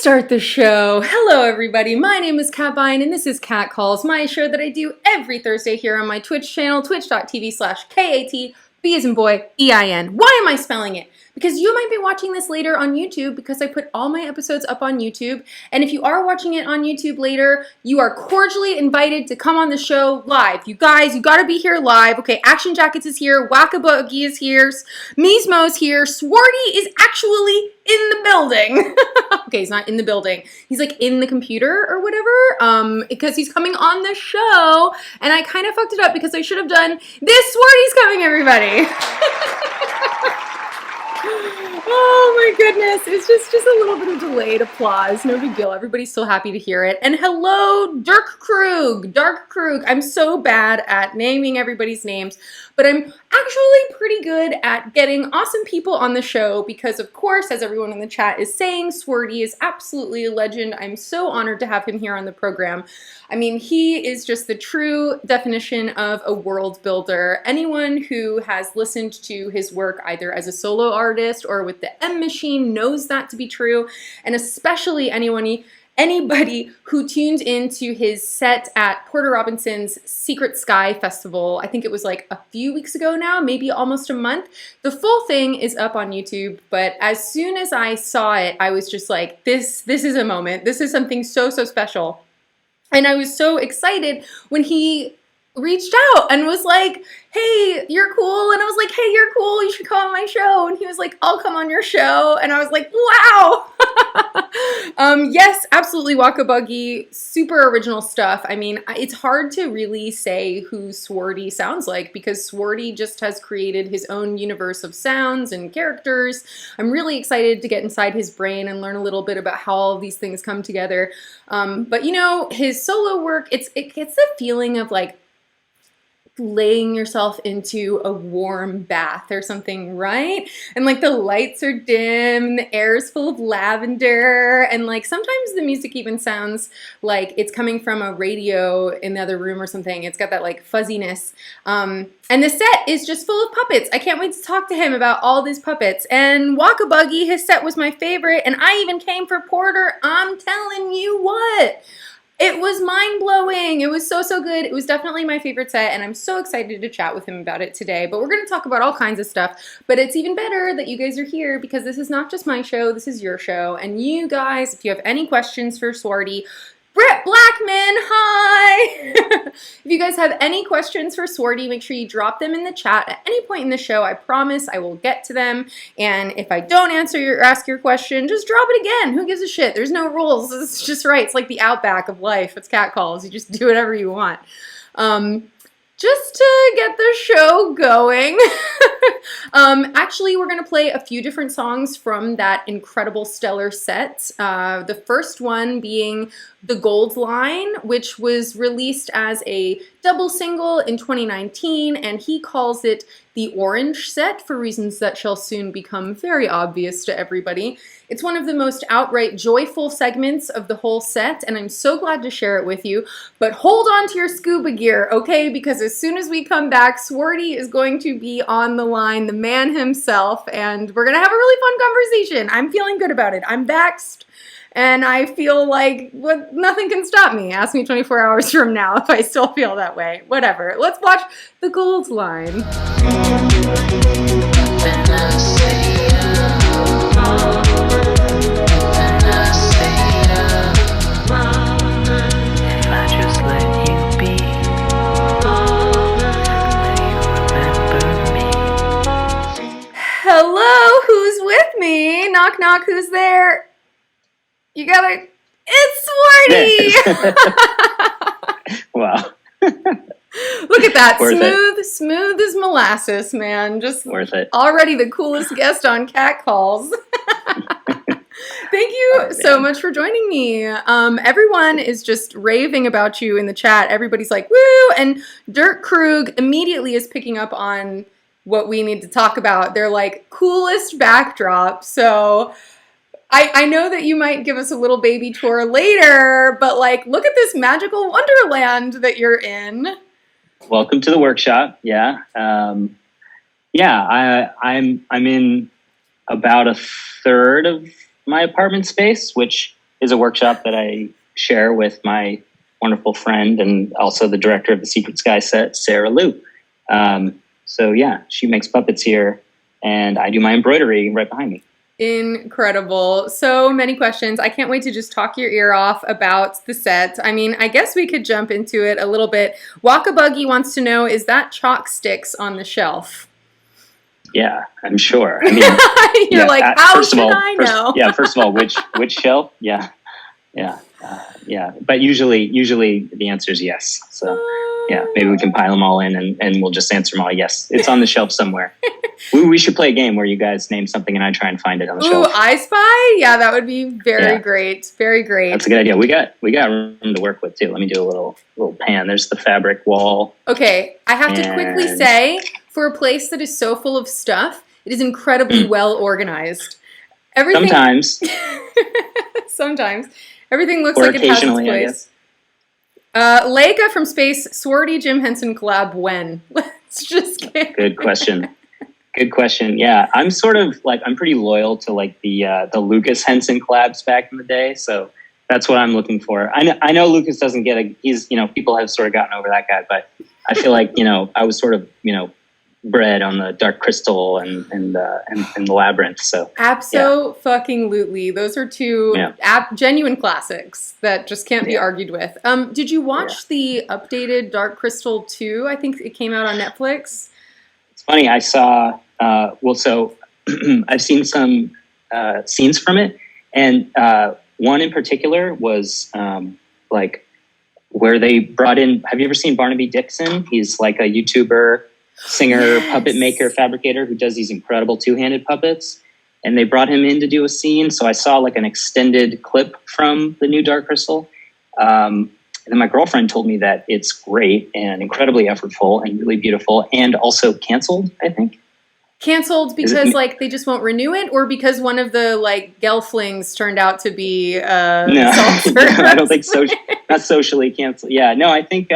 Start the show. Hello, everybody. My name is Kat Vine, and this is Cat Calls, my show that I do every Thursday here on my Twitch channel, twitch.tv/KAT, B as in boy, EIN. Why am I spelling it? Because you might be watching this later on YouTube because I put all my episodes up on YouTube. And if you are watching it on YouTube later, you are cordially invited to come on the show live. You guys, you gotta be here live. Okay, Action Jackets is here, Wackaboogie is here, Meesmo's here, Swardy is actually in the building. Okay, he's not in the building. He's like in the computer or whatever, because he's coming on the show. And I kind of fucked it up because I should have done this. Swardy's coming, everybody. Oh my goodness, it's just a little bit of delayed applause, no big deal, everybody's so happy to hear it. And hello, Dark Krug. I'm so bad at naming everybody's names, but I'm actually pretty good at getting awesome people on the show because, of course, as everyone in the chat is saying, Swardy is absolutely a legend. I'm so honored to have him here on the program. I mean, he is just the true definition of a world builder. Anyone who has listened to his work either as a solo artist or with the M Machine knows that to be true, and especially anybody who tuned into his set at Porter Robinson's Secret Sky Festival. I think it was like a few weeks ago now, maybe almost a month. The full thing is up on YouTube, but as soon as I saw it, I was just like, this is a moment. This is something so special. And I was so excited when he reached out and was like, hey, you're cool. And I was like, hey, you're cool. You should come on my show. And he was like, I'll come on your show. And I was like, wow. Yes, absolutely. Wackaboogie, super original stuff. I mean, it's hard to really say who Swardy sounds like because Swardy just has created his own universe of sounds and characters. I'm really excited to get inside his brain and learn a little bit about how all of these things come together. But you know, his solo work, it gets the feeling of like laying yourself into a warm bath or something, right? And like the lights are dim, the air is full of lavender, and like sometimes the music even sounds like it's coming from a radio in the other room or something. It's got that like fuzziness. And the set is just full of puppets. I can't wait to talk to him about all these puppets. And Wackaboogie, his set was my favorite, and I even came for Porter. I'm telling you what. It was mind-blowing. It was so good. It was definitely my favorite set, and I'm so excited to chat with him about it today. But we're going to talk about all kinds of stuff. But it's even better that you guys are here because this is not just my show, this is your show. And you guys, if you have any questions for Swardy, Brett Blackman, hi! If you guys have any questions for Swardy, make sure you drop them in the chat at any point in the show. I promise I will get to them. And if I don't answer or ask your question, just drop it again. Who gives a shit? There's no rules. It's just right. It's like the outback of life. It's Cat Calls. You just do whatever you want. Just to get the show going, actually, we're going to play a few different songs from that incredible stellar set. The first one being The Gold Line, which was released as a double single in 2019, and he calls it the Orange Set for reasons that shall soon become very obvious to everybody. It's one of the most outright joyful segments of the whole set, and I'm so glad to share it with you. But hold on to your scuba gear, okay? Because as soon as we come back, Swardy is going to be on the line, the man himself, and we're going to have a really fun conversation. I'm feeling good about it. I'm vaxxed, and I feel like nothing can stop me. Ask me 24 hours from now if I still feel that way. Whatever. Let's watch The Gold Line. Hello, who's with me? Knock, knock, who's there? You gotta... It's Swardy! Wow. Look at that. Smooth as molasses, man. Just worth it. Already the coolest guest on Cat Calls. Thank you so much for joining me. Everyone is just raving about you in the chat. Everybody's like, woo! And Dirk Krug immediately is picking up on what we need to talk about. They're like, coolest backdrop. So I know that you might give us a little baby tour later, but like, look at this magical wonderland that you're in. Welcome to the workshop. Yeah. I'm in about a third of my apartment space, which is a workshop that I share with my wonderful friend and also the director of the Secret Sky set, Sarah Lou. So yeah, she makes puppets here, and I do my embroidery right behind me. Incredible. So many questions. I can't wait to just talk your ear off about the set. I mean, I guess we could jump into it a little bit. Waka wants to know, is that chalk sticks on the shelf? Yeah, I'm sure. I mean, you're like, how should I know? First of all, which shelf? Yeah. But usually the answer is yes. So yeah, maybe we can pile them all in and we'll just answer them all. Yes, it's on the shelf somewhere. We should play a game where you guys name something and I try and find it on the shelf. Ooh, I Spy? Yeah, that would be very great. Very great. That's a good idea. We got room to work with too. Let me do a little pan. There's the fabric wall. Okay, I have to quickly say, for a place that is so full of stuff, it is incredibly well organized. Everything. Sometimes. Everything looks like it has its place. Leica from space, Swardy Jim Henson collab when? Let's just get Good question. Good question. Yeah, I'm sort of like, I'm pretty loyal to like the Lucas Henson collabs back in the day. So that's what I'm looking for. I know Lucas doesn't get he's, people have sort of gotten over that guy, but I feel like, I was sort of, bred on the Dark Crystal and the Labyrinth. So absolutely, those are two genuine classics that just can't be argued with. Did you watch the updated Dark Crystal 2? I think it came out on Netflix. It's funny. I saw. So I've seen some scenes from it, and one in particular was like where they brought in. Have you ever seen Barnaby Dixon? He's like a YouTuber, singer, puppet maker, fabricator who does these incredible two-handed puppets. And they brought him in to do a scene. So I saw like an extended clip from the new Dark Crystal. And then my girlfriend told me that it's great and incredibly effortful and really beautiful, and also canceled, I think. Canceled because like they just won't renew it, or because one of the like gelflings turned out to be no, I don't think so. Not socially canceled. Yeah, no, I think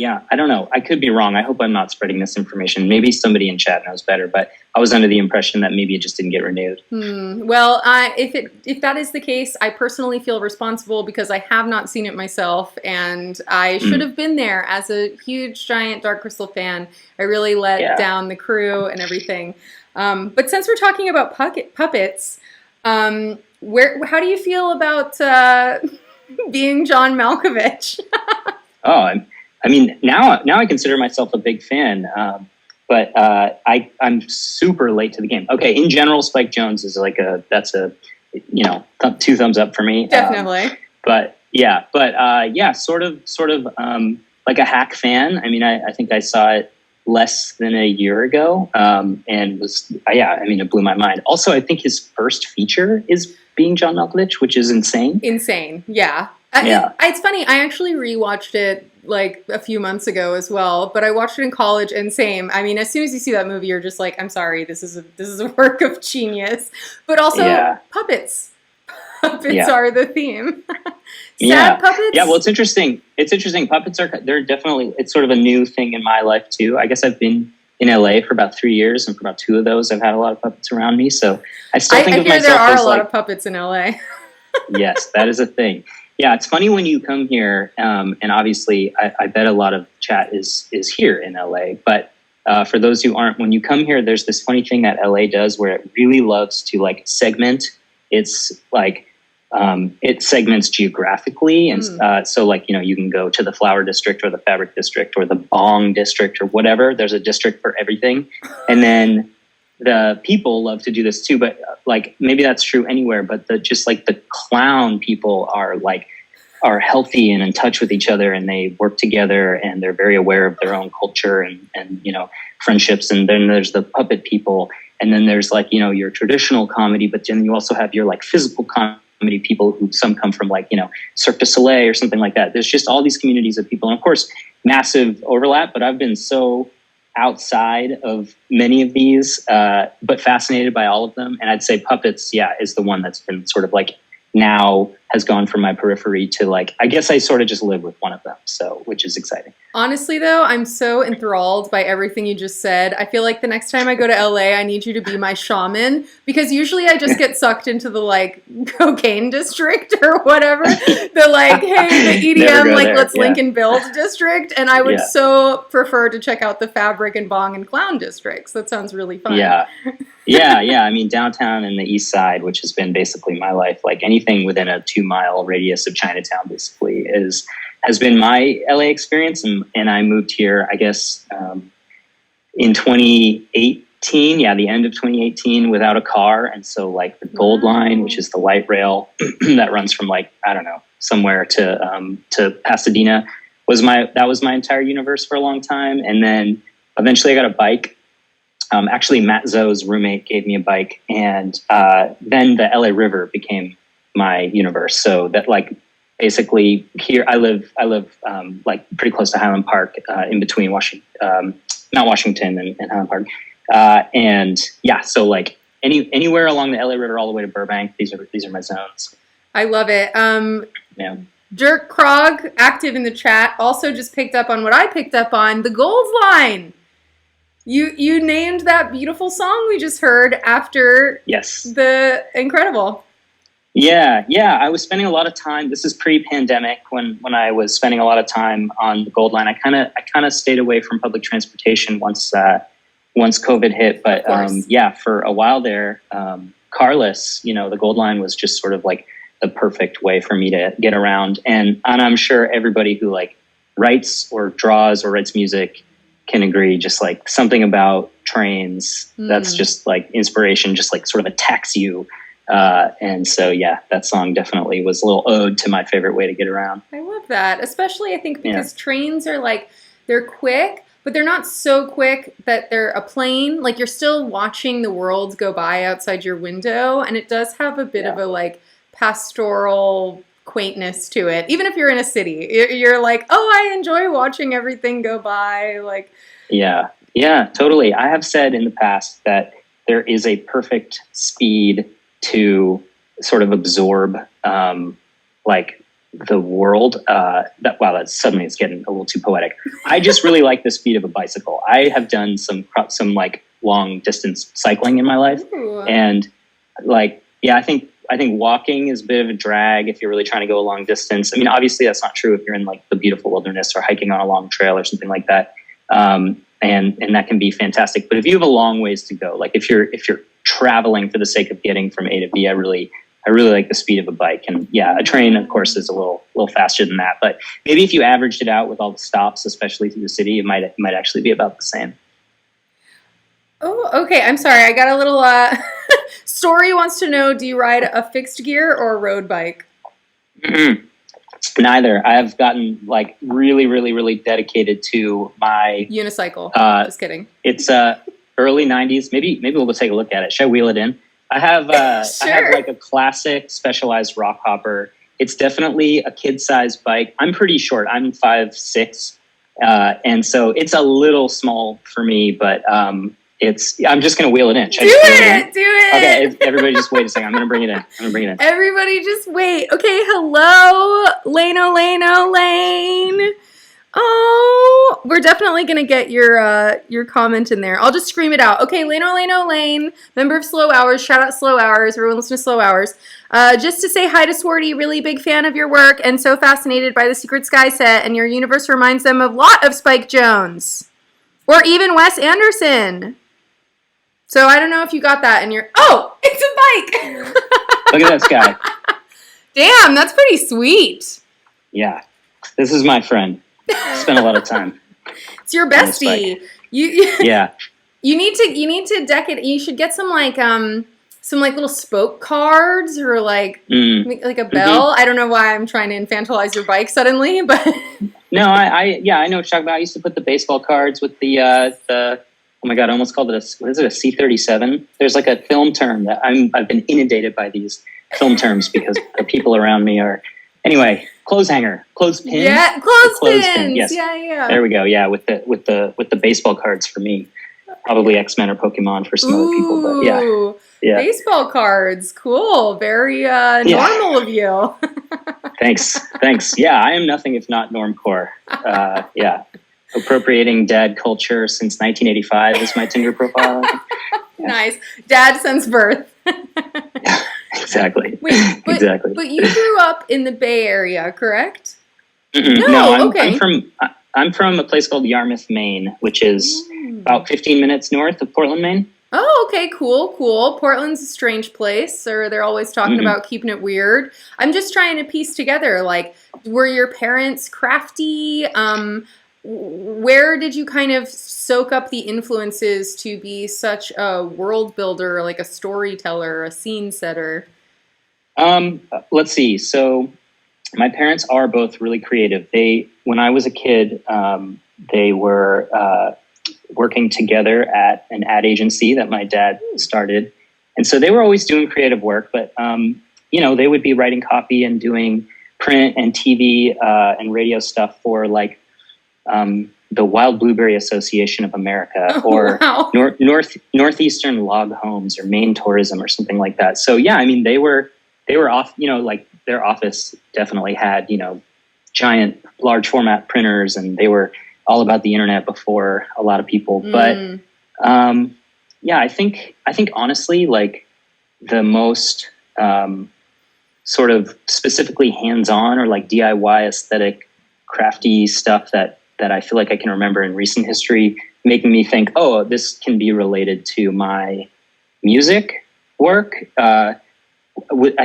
I don't know. I could be wrong. I hope I'm not spreading misinformation. Maybe somebody in chat knows better, but I was under the impression that maybe it just didn't get renewed. Well, if that is the case, I personally feel responsible because I have not seen it myself, and I should have been there as a huge, giant Dark Crystal fan. I really let down the crew and everything. But since we're talking about puppets, how do you feel about being John Malkovich? I mean, now I consider myself a big fan, but I'm super late to the game. Okay, in general, Spike Jonze is like that's a 2 thumbs up for me. Definitely. Sort of like a hack fan. I mean, I think I saw it less than a year ago, and was it blew my mind. Also, I think his first feature is being John Malkovich, which is insane. Yeah. It's funny. I actually rewatched it like a few months ago as well, but I watched it in college, and same. I mean, as soon as you see that movie, you're just like, I'm sorry, this is a work of genius. But also puppets. Puppets are the theme. Sad puppets. Yeah, well, it's interesting. Puppets they're definitely, it's sort of a new thing in my life too. I guess I've been in LA for about 3 years, and for about 2 of those, I've had a lot of puppets around me. So I still think of myself as there are a lot of puppets in LA. Yes, that is a thing. Yeah, it's funny when you come here, and obviously I bet a lot of chat is here in LA, but for those who aren't, when you come here, there's this funny thing that LA does where it really loves to like segment. It's like, it segments geographically. And so like, you can go to the flower district or the fabric district or the bong district or whatever. There's a district for everything. And then the people love to do this too, but like maybe that's true anywhere, but the clown people are healthy and in touch with each other, and they work together, and they're very aware of their own culture and friendships. And then there's the puppet people, and then there's like, your traditional comedy, but then you also have your like physical comedy people who some come from like, Cirque du Soleil or something like that. There's just all these communities of people. And of course, massive overlap, but I've been so outside of many of these, but fascinated by all of them. And I'd say puppets, is the one that's been sort of like now has gone from my periphery to like, I guess I sort of just live with one of them. So, which is exciting. Honestly, though, I'm so enthralled by everything you just said. I feel like the next time I go to LA, I need you to be my shaman, because usually I just get sucked into the like cocaine district or whatever. The like, hey, the EDM, like, there. let's link and build district. And I would so prefer to check out the fabric and bong and clown districts. That sounds really fun. Yeah. I mean, downtown and the East Side, which has been basically my life, like anything within a 2-mile radius of Chinatown, basically has been my LA experience. And I moved here, I guess, in 2018, the end of 2018, without a car. And so like the Gold Line, which is the light rail that runs from like, I don't know, somewhere to Pasadena, was my entire universe for a long time. And then eventually I got a bike. Actually, Matt Zoe's roommate gave me a bike, and then the LA River became my universe. So that, like, basically here I live like pretty close to Highland Park, in between Mount Washington and Highland Park, and yeah, so like anywhere along the LA River all the way to Burbank, these are my zones. I love it. Yeah. Dirk Krog, active in the chat, also just picked up on what I picked up on, the Gold Line. You named that beautiful song we just heard after the Incredible. Yeah. I was spending a lot of time. This is pre-pandemic when I was spending a lot of time on the Gold Line. I kind of stayed away from public transportation once COVID hit. But for a while there, carless, the Gold Line was just sort of like the perfect way for me to get around. And I'm sure everybody who like writes or draws or writes music can agree, just like something about trains that's just like inspiration, just like sort of attacks you. And so, that song definitely was a little ode to my favorite way to get around. I love that, especially I think because trains are like, they're quick, but they're not so quick that they're a plane. Like, you're still watching the world go by outside your window, and it does have a bit of a like pastoral quaintness to it. Even if you're in a city, you're like, oh, I enjoy watching everything go by. Like, yeah, totally. I have said in the past that there is a perfect speed to sort of absorb like the world. That's suddenly it's getting a little too poetic. I just really like the speed of a bicycle. I have done some like long distance cycling in my life. Ooh. And like, I think walking is a bit of a drag if you're really trying to go a long distance. I mean, obviously that's not true if you're in like the beautiful wilderness or hiking on a long trail or something like that. And that can be fantastic. But if you have a long ways to go, like if you're traveling for the sake of getting from A to B, I really like the speed of a bike. And a train, of course, is a little faster than that. But maybe if you averaged it out with all the stops, especially through the city, it might actually be about the same. Oh, okay. I'm sorry. I got a little Story wants to know, do you ride a fixed gear or a road bike? Mm-hmm. Neither. I have gotten like really, really, really dedicated to my unicycle. Just kidding. It's early 90s. Maybe we'll take a look at it. Should I wheel it in? I have sure. I have like a classic Specialized rock hopper. It's definitely a kid-sized bike. I'm pretty short. I'm 5'6", and so it's a little small for me. But I'm just gonna wheel it in. Do it. Okay, everybody, just wait a second. I'm gonna bring it in. Everybody, just wait. Okay, hello, Lane. Oh, we're definitely gonna get your comment in there. I'll just scream it out. Okay, Lane, member of Slow Hours. Shout out Slow Hours. Everyone listen to Slow Hours. Just to say hi to Swardy. Really big fan of your work and so fascinated by the Secret Sky set, and your universe reminds them a lot of Spike Jonze or even Wes Anderson. So I don't know if you got that in your... Oh, it's a bike. Look at this guy. Damn, that's pretty sweet. Yeah, this is my friend. Spent a lot of time. It's your bestie. Yeah. You need to deck it. You should get some little spoke cards or like a bell. I don't know why I'm trying to infantilize your bike suddenly, but no, I know what you're talking about. I used to put the baseball cards with the oh my god, I almost called it a C-37. There's like a film term that I've been inundated by these film terms because the people around me are. Anyway, clothespin. Yeah, clothespins. Yes. Yeah. There we go. Yeah, with the baseball cards for me. probably X-Men or Pokemon for some other people, but yeah. Baseball cards. Cool. Very normal of you. Thanks. Yeah, I am nothing if not normcore. Yeah. Appropriating dad culture since 1985 is my Tinder profile. Yeah. Nice. Dad since birth. Exactly. Wait, exactly. But you grew up in the Bay Area, correct? No, I'm from a place called Yarmouth, Maine, which is about 15 minutes north of Portland, Maine. Oh, okay, cool. Portland's a strange place, or they're always talking about keeping it weird. I'm just trying to piece together, like, were your parents crafty? Where did you kind of soak up the influences to be such a world builder, like a storyteller, a scene setter? Let's see. So my parents are both really creative. When I was a kid, they were working together at an ad agency that my dad started. And so they were always doing creative work, but, they would be writing copy and doing print and TV and radio stuff for like the Wild Blueberry Association of America or Northeastern Log Homes or Maine Tourism or something like that. So, yeah, I mean, they were off, like their office definitely had, giant, large format printers, and they were all about the internet before a lot of people. But I think honestly, like the most sort of specifically hands-on or like DIY aesthetic, crafty stuff that I feel like I can remember in recent history, making me think, oh, this can be related to my music work. I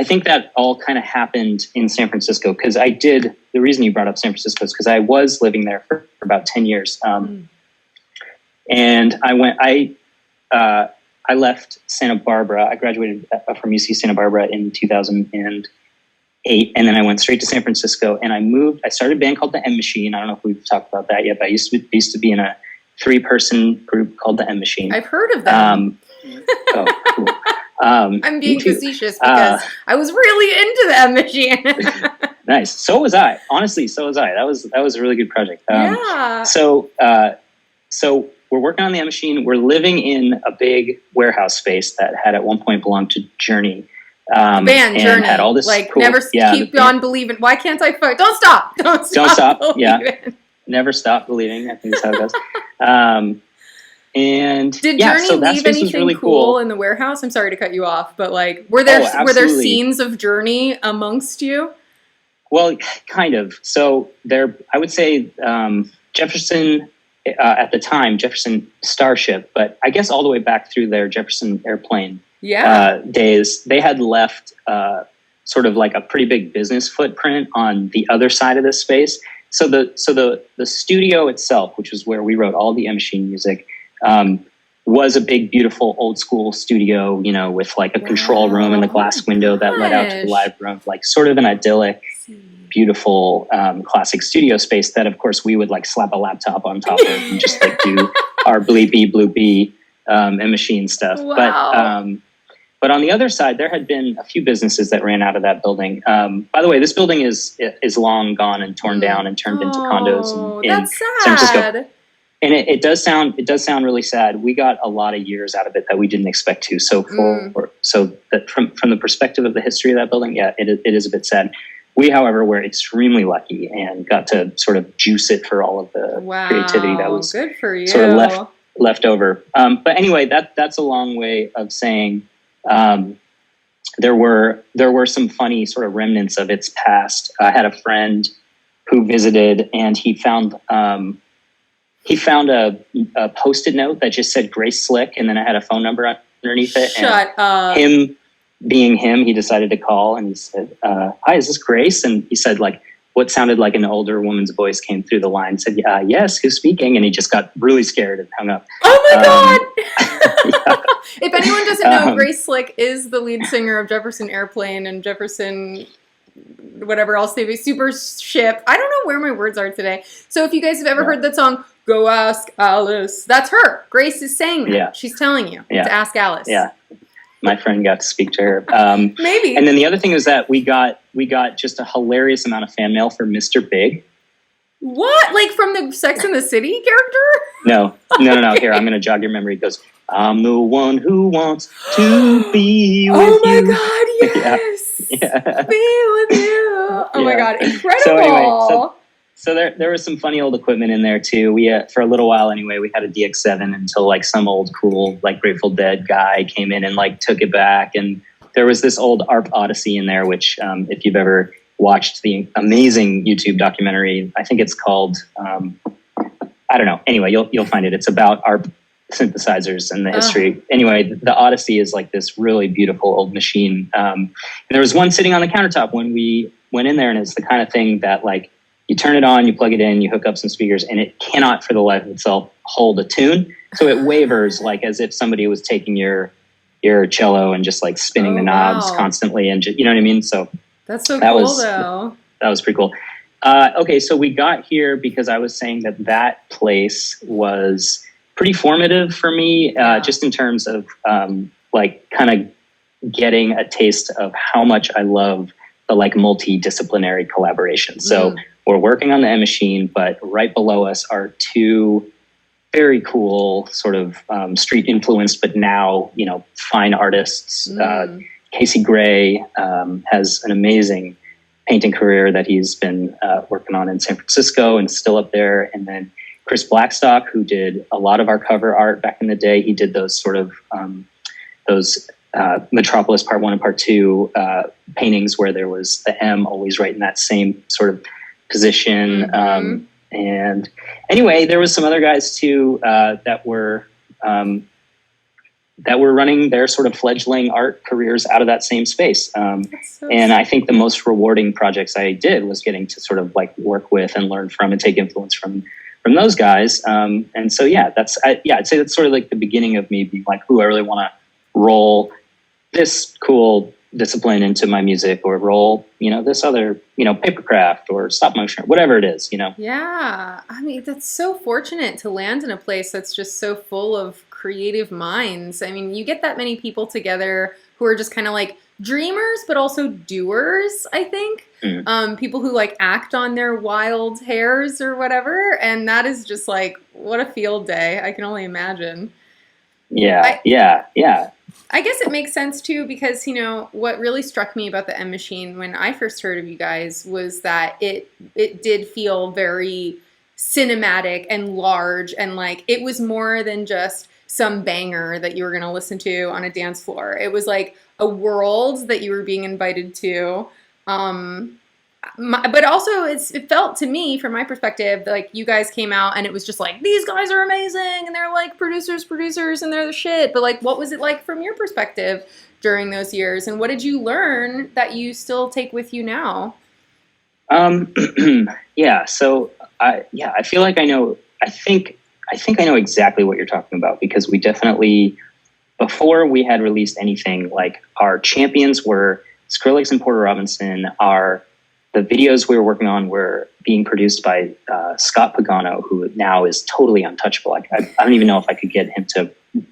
think that all kind of happened in San Francisco because the reason you brought up San Francisco is because I was living there for about 10 years. And I left Santa Barbara. I graduated from UC Santa Barbara in 2008. And then I went straight to San Francisco and I started a band called the M Machine. I don't know if we've talked about that yet, but I used to be in a 3-person group called the M Machine. I've heard of them. Oh, cool. I'm being facetious because I was really into the M Machine. Nice. So was I. Honestly, so was I. That was a really good project. So we're working on the M Machine. We're living in a big warehouse space that had at one point belonged to Journey. Band Journey. Had all this like cool, never keep on believing. Why can't I fight? Don't stop. Don't stop. Yeah. Never stop believing. I think that's how it goes. And did Journey leave anything really cool in the warehouse? I'm sorry to cut you off, but like, were there scenes of Journey amongst you? Well, kind of. So I would say Jefferson at the time, Jefferson Starship, but I guess all the way back through their Jefferson Airplane days, they had left sort of like a pretty big business footprint on the other side of this space. So the studio itself, which was where we wrote all the M Machine music, was a big, beautiful, old school studio, with like a control room and the glass window that led out to the live room, like sort of an idyllic, beautiful, classic studio space that, of course, we would like slap a laptop on top of and just like do our bleepy bloopy M Machine stuff. Wow. But on the other side, there had been a few businesses that ran out of that building. By the way, this building is long gone and torn down and turned into condos in San Francisco. And it does sound really sad. We got a lot of years out of it that we didn't expect to. So that from the perspective of the history of that building, it is a bit sad. We, however, were extremely lucky and got to sort of juice it for all of the creativity that was good for you. Sort of left over. But anyway, that's a long way of saying there were some funny sort of remnants of its past. I had a friend who visited, and he found a Post-it note that just said Grace Slick, and then I had a phone number underneath it. Shut up. Him being him, he decided to call, and he said, "Hi, is this Grace?" And he said, like, what sounded like an older woman's voice came through the line. Said, "Yes, who's speaking?" And he just got really scared and hung up. Oh my God! If anyone doesn't know, Grace Slick is the lead singer of Jefferson Airplane and Jefferson, whatever else they be, Super Ship. I don't know where my words are today. So if you guys have ever heard that song, "Go Ask Alice," that's her. Grace is saying that. Yeah. She's telling you to ask Alice. Yeah. My friend got to speak to her. Maybe. And then the other thing was that we got just a hilarious amount of fan mail for Mr. Big. What? Like from the Sex and the City character? No. Here, Okay. I'm going to jog your memory. It goes, I'm the one who wants to be Oh with my you. God, Yeah. yes. Yeah. Be with you. Oh my Yeah. God, So anyway, incredible. so there was some funny old equipment in there too. We for a little while anyway, we had a DX7 until like some old cool like Grateful Dead guy came in and like took it back. And there was this old ARP Odyssey in there, which if you've ever watched the amazing YouTube documentary, I think it's called I don't know. Anyway, you'll find it. It's about ARP synthesizers and the history. Anyway, the Odyssey is like this really beautiful old machine. And there was one sitting on the countertop when we went in there, and it's the kind of thing that like you turn it on, you plug it in, you hook up some speakers, and it cannot for the life of itself hold a tune. So it wavers like as if somebody was taking your cello and just like spinning the knobs Wow. constantly, and just, you know what I mean? So That's so that cool was though. that was pretty cool. Okay, so we got here because I was saying that place was pretty formative for me, just in terms of like kind of getting a taste of how much I love the like multidisciplinary collaboration. So we're working on the M Machine, but right below us are two very cool sort of street influenced, but now, you know, fine artists. Casey Gray has an amazing painting career that he's been working on in San Francisco and still up there. And then Chris Blackstock, who did a lot of our cover art back in the day. He did those sort of Metropolis Part 1 and Part 2 paintings where there was the M always right in that same sort of position. And anyway, there was some other guys too that were running their sort of fledgling art careers out of that same space. And I think the most rewarding projects I did was getting to sort of like work with and learn from and take influence from those guys. And so, yeah, I'd say that's sort of like the beginning of me being like, ooh, I really want to roll this cool discipline into my music, or roll, you know, this other, you know, papercraft or stop motion or whatever it is, you know? Yeah. I mean, that's so fortunate to land in a place that's just so full of creative minds. I mean, you get that many people together who are just kind of like dreamers, but also doers, I think. People who like act on their wild hairs or whatever. And that is just like, what a field day. I can only imagine. Yeah. I guess it makes sense too, because, you know, what really struck me about the M Machine when I first heard of you guys was that it did feel very cinematic and large, and like it was more than just some banger that you were going to listen to on a dance floor. It was like a world that you were being invited to. But also it felt to me, from my perspective, like you guys came out and it was just like, these guys are amazing and they're like producers and they're the shit. But like, what was it like from your perspective during those years, and what did you learn that you still take with you now? Yeah. So I feel like I think I know exactly what you're talking about, because we definitely, before we had released anything, like our champions were Skrillex and Porter Robinson. The videos we were working on were being produced by Scott Pagano, who now is totally untouchable. I don't even know if I could get him to, you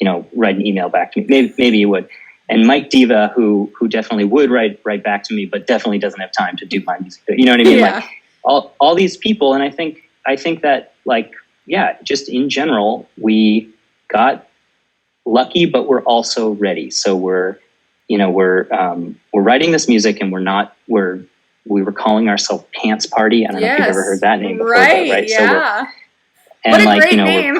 know, write an email back to me. Maybe he would. And Mike Diva, who definitely would write back to me, but definitely doesn't have time to do my music. You know what I mean? Yeah. Like all these people, and I think that, like, yeah, just in general, we got lucky, but we're also ready. So we're writing this music, and we were calling ourselves Pants Party. I don't know if you've ever heard that name before, right? Yeah. So what a great name.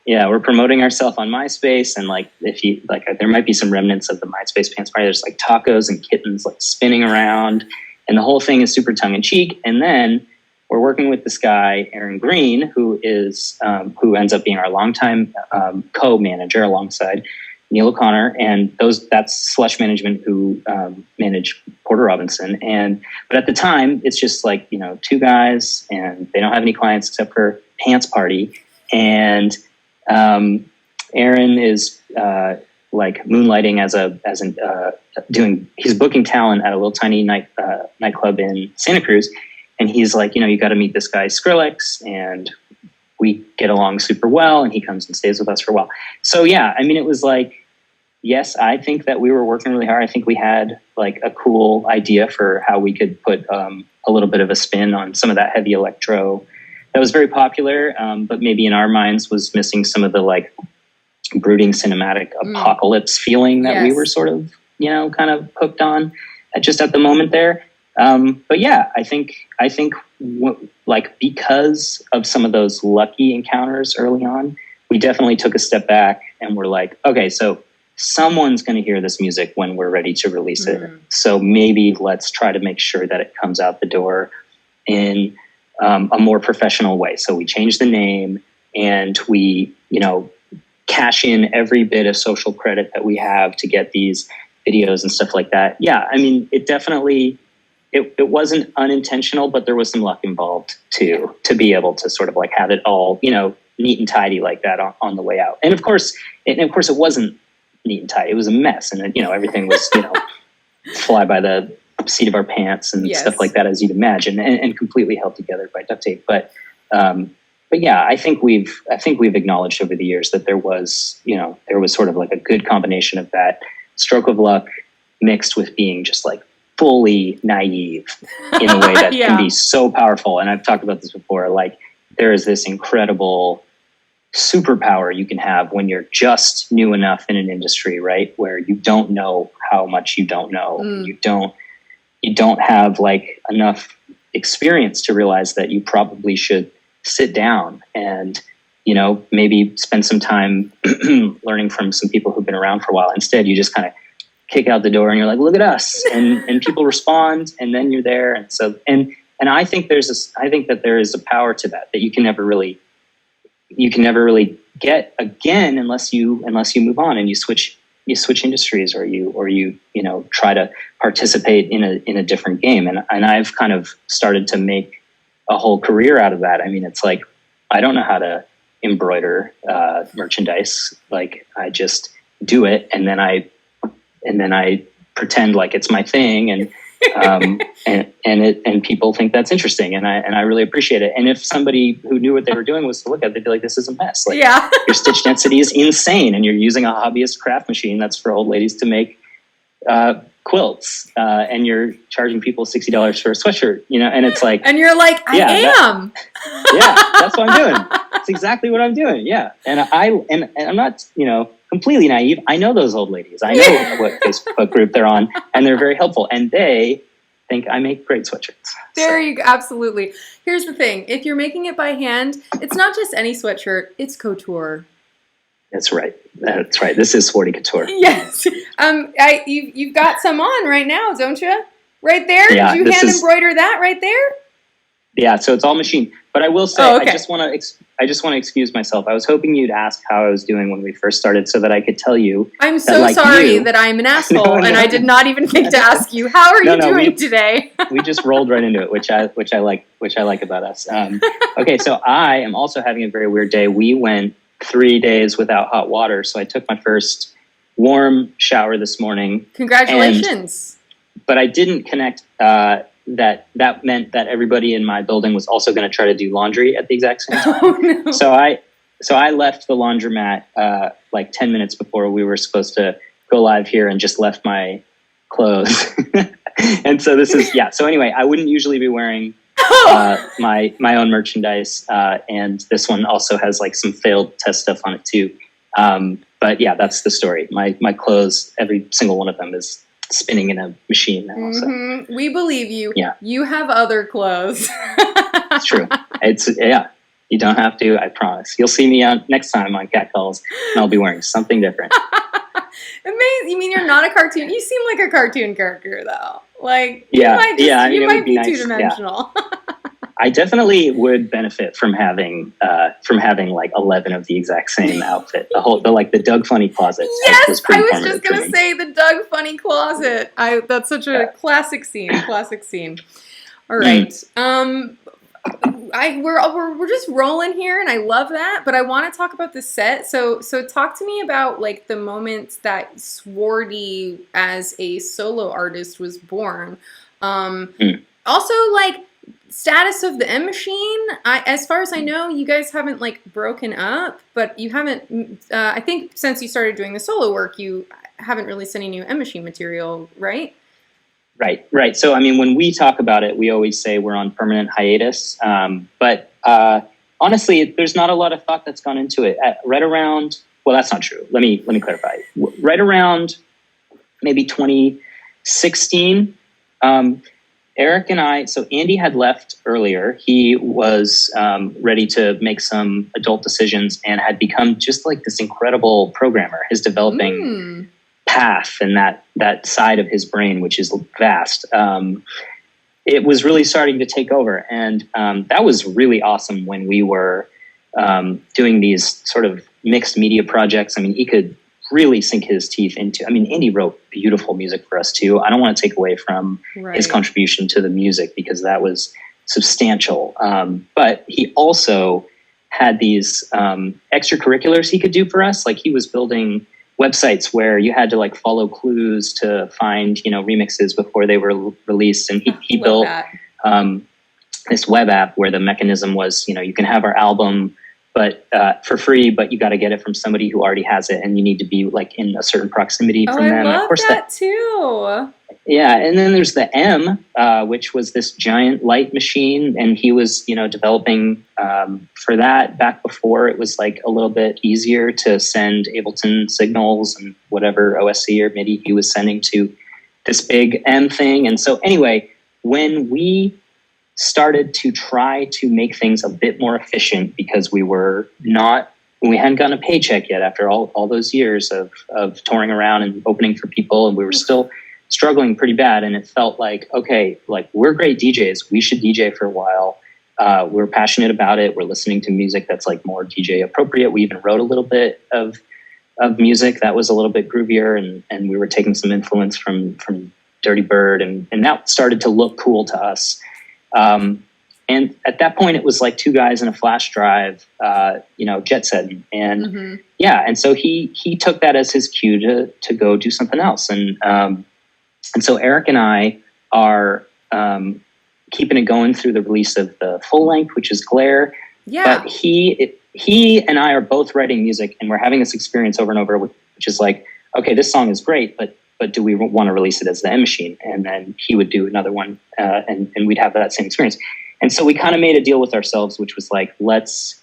we're promoting ourselves on MySpace, and like, if you like, there might be some remnants of the MySpace Pants Party. There's like tacos and kittens like spinning around, and the whole thing is super tongue in cheek. And then we're working with this guy, Aaron Green, who ends up being our longtime co-manager alongside Neil O'Connor, and that's Slush Management, who manage Porter Robinson. But at the time, it's just like, you know, two guys, and they don't have any clients except for Pants Party. And Aaron is like moonlighting he's booking talent at a little tiny nightclub in Santa Cruz, and he's like, you know, you got to meet this guy Skrillex, and we get along super well, and he comes and stays with us for a while. So yeah, I mean, it was like, yes, I think that we were working really hard. I think we had like a cool idea for how we could put a little bit of a spin on some of that heavy electro that was very popular, but maybe in our minds was missing some of the like brooding cinematic apocalypse feeling that we were sort of, kind of hooked on just at the moment there. But yeah, I think like because of some of those lucky encounters early on, we definitely took a step back and we're like, okay, so someone's going to hear this music when we're ready to release it. So maybe let's try to make sure that it comes out the door in a more professional way. So we changed the name and we, cash in every bit of social credit that we have to get these videos and stuff like that. Yeah, I mean, it definitely, it wasn't unintentional, but there was some luck involved too, to be able to sort of like have it all, neat and tidy like that on the way out. And of course it wasn't neat and tidy. It was a mess. And everything was, fly by the seat of our pants and stuff like that, as you'd imagine, and completely held together by duct tape. But yeah, I think we've acknowledged over the years that there was sort of like a good combination of that stroke of luck mixed with being just like fully naive in a way that can be so powerful. And I've talked about this before, like there is this incredible superpower you can have when you're just new enough in an industry, right? Where you don't know how much you don't know. You don't have like enough experience to realize that you probably should sit down and, maybe spend some time learning from some people who've been around for a while. Instead, you just kind of kick out the door and you're like, look at us. And people respond and then you're there. And so, and I think that there is a power to that you can never really get again unless you move on and you switch industries or you try to participate in a different game. And I've kind of started to make a whole career out of that. I mean, it's like, I don't know how to embroider merchandise. Like I just do it. And then I pretend like it's my thing. And and people think that's interesting, and I really appreciate it. And if somebody who knew what they were doing was to look at it, they'd be like, "This is a mess. Like, your stitch density is insane, and you're using a hobbyist craft machine that's for old ladies to make quilts, and you're charging people $60 for a sweatshirt, And it's like, and you're like, I am. That's what I'm doing. That's exactly what I'm doing. Yeah, and I'm not, completely naive. I know those old ladies. I know what Facebook group they're on, and they're very helpful. And they think I make great sweatshirts. You go. Absolutely. Here's the thing: if you're making it by hand, it's not just any sweatshirt; it's couture. That's right. That's right. This is Swardy Couture. Yes. You've got some on right now, don't you? Right there. Yeah, did you hand embroider that right there? Yeah. So it's all machine. But I will say, I just want to excuse myself. I was hoping you'd ask how I was doing when we first started, so that I could tell you. I'm so sorry that I'm an asshole, and I did not even think to ask you. How are you doing today? We just rolled right into it, which I like about us. Okay, so I am also having a very weird day. We went 3 days without hot water, so I took my first warm shower this morning. Congratulations! But I didn't connect. That meant that everybody in my building was also going to try to do laundry at the exact same time. Oh, no. So I left the laundromat like 10 minutes before we were supposed to go live here, and just left my clothes. And so this is So anyway, I wouldn't usually be wearing my own merchandise, and this one also has like some failed test stuff on it too. But yeah, that's the story. My clothes, every single one of them is spinning in a machine now. So. We believe you. Yeah. You have other clothes. It's true. You don't have to, I promise. You'll see me next time on Catcalls, and I'll be wearing something different. Amazing. You mean you're not a cartoon? You seem like a cartoon character, though. Like, you might be two-dimensional. Yeah. I definitely would benefit from having like 11 of the exact same outfit. The Doug Funny closet. Yes, I was just gonna say the Doug Funny closet. That's such a classic scene. Classic scene. All right. We're just rolling here, and I love that. But I want to talk about the set. So talk to me about like the moments that Swardy as a solo artist was born. Also, like, status of the M Machine, as far as I know, you guys haven't like broken up, but you haven't. I think since you started doing the solo work, you haven't released any new M Machine material, right? Right. So, I mean, when we talk about it, we always say we're on permanent hiatus. But honestly, there's not a lot of thought that's gone into it. Right around, well, that's not true. Let me clarify. Right around maybe 2016, Eric and I. So Andy had left earlier. He was ready to make some adult decisions and had become just like this incredible programmer. His developing path and that side of his brain, which is vast, it was really starting to take over. And that was really awesome when we were doing these sort of mixed media projects. I mean, he could really sink his teeth into, I mean, Andy wrote beautiful music for us too. I don't want to take away from his contribution to the music because that was substantial. But he also had these extracurriculars he could do for us. Like he was building websites where you had to like follow clues to find, remixes before they were released. And he built this web app where the mechanism was, you can have our album, but for free, but you got to get it from somebody who already has it. And you need to be like in a certain proximity from them. I love of course, that too. Yeah. And then there's the M, which was this giant light machine. And he was, developing for that back before it was like a little bit easier to send Ableton signals and whatever OSC or MIDI he was sending to this big M thing. And so anyway, when we started to try to make things a bit more efficient because we hadn't gotten a paycheck yet after all those years of touring around and opening for people. And we were still struggling pretty bad. And it felt like, okay, like we're great DJs. We should DJ for a while. We're passionate about it. We're listening to music that's like more DJ appropriate. We even wrote a little bit of music that was a little bit groovier. And we were taking some influence from Dirty Bird. And that started to look cool to us. And at that point it was like two guys in a flash drive, jet setting. And and so he took that as his cue to go do something else. And so Eric and I are keeping it going through the release of the full length, which is Glare. Yeah. But he and I are both writing music, and we're having this experience over and over, which is like, okay, this song is great, but do we want to release it as the M Machine? And then he would do another one, and we'd have that same experience. And so we kind of made a deal with ourselves, which was like, let's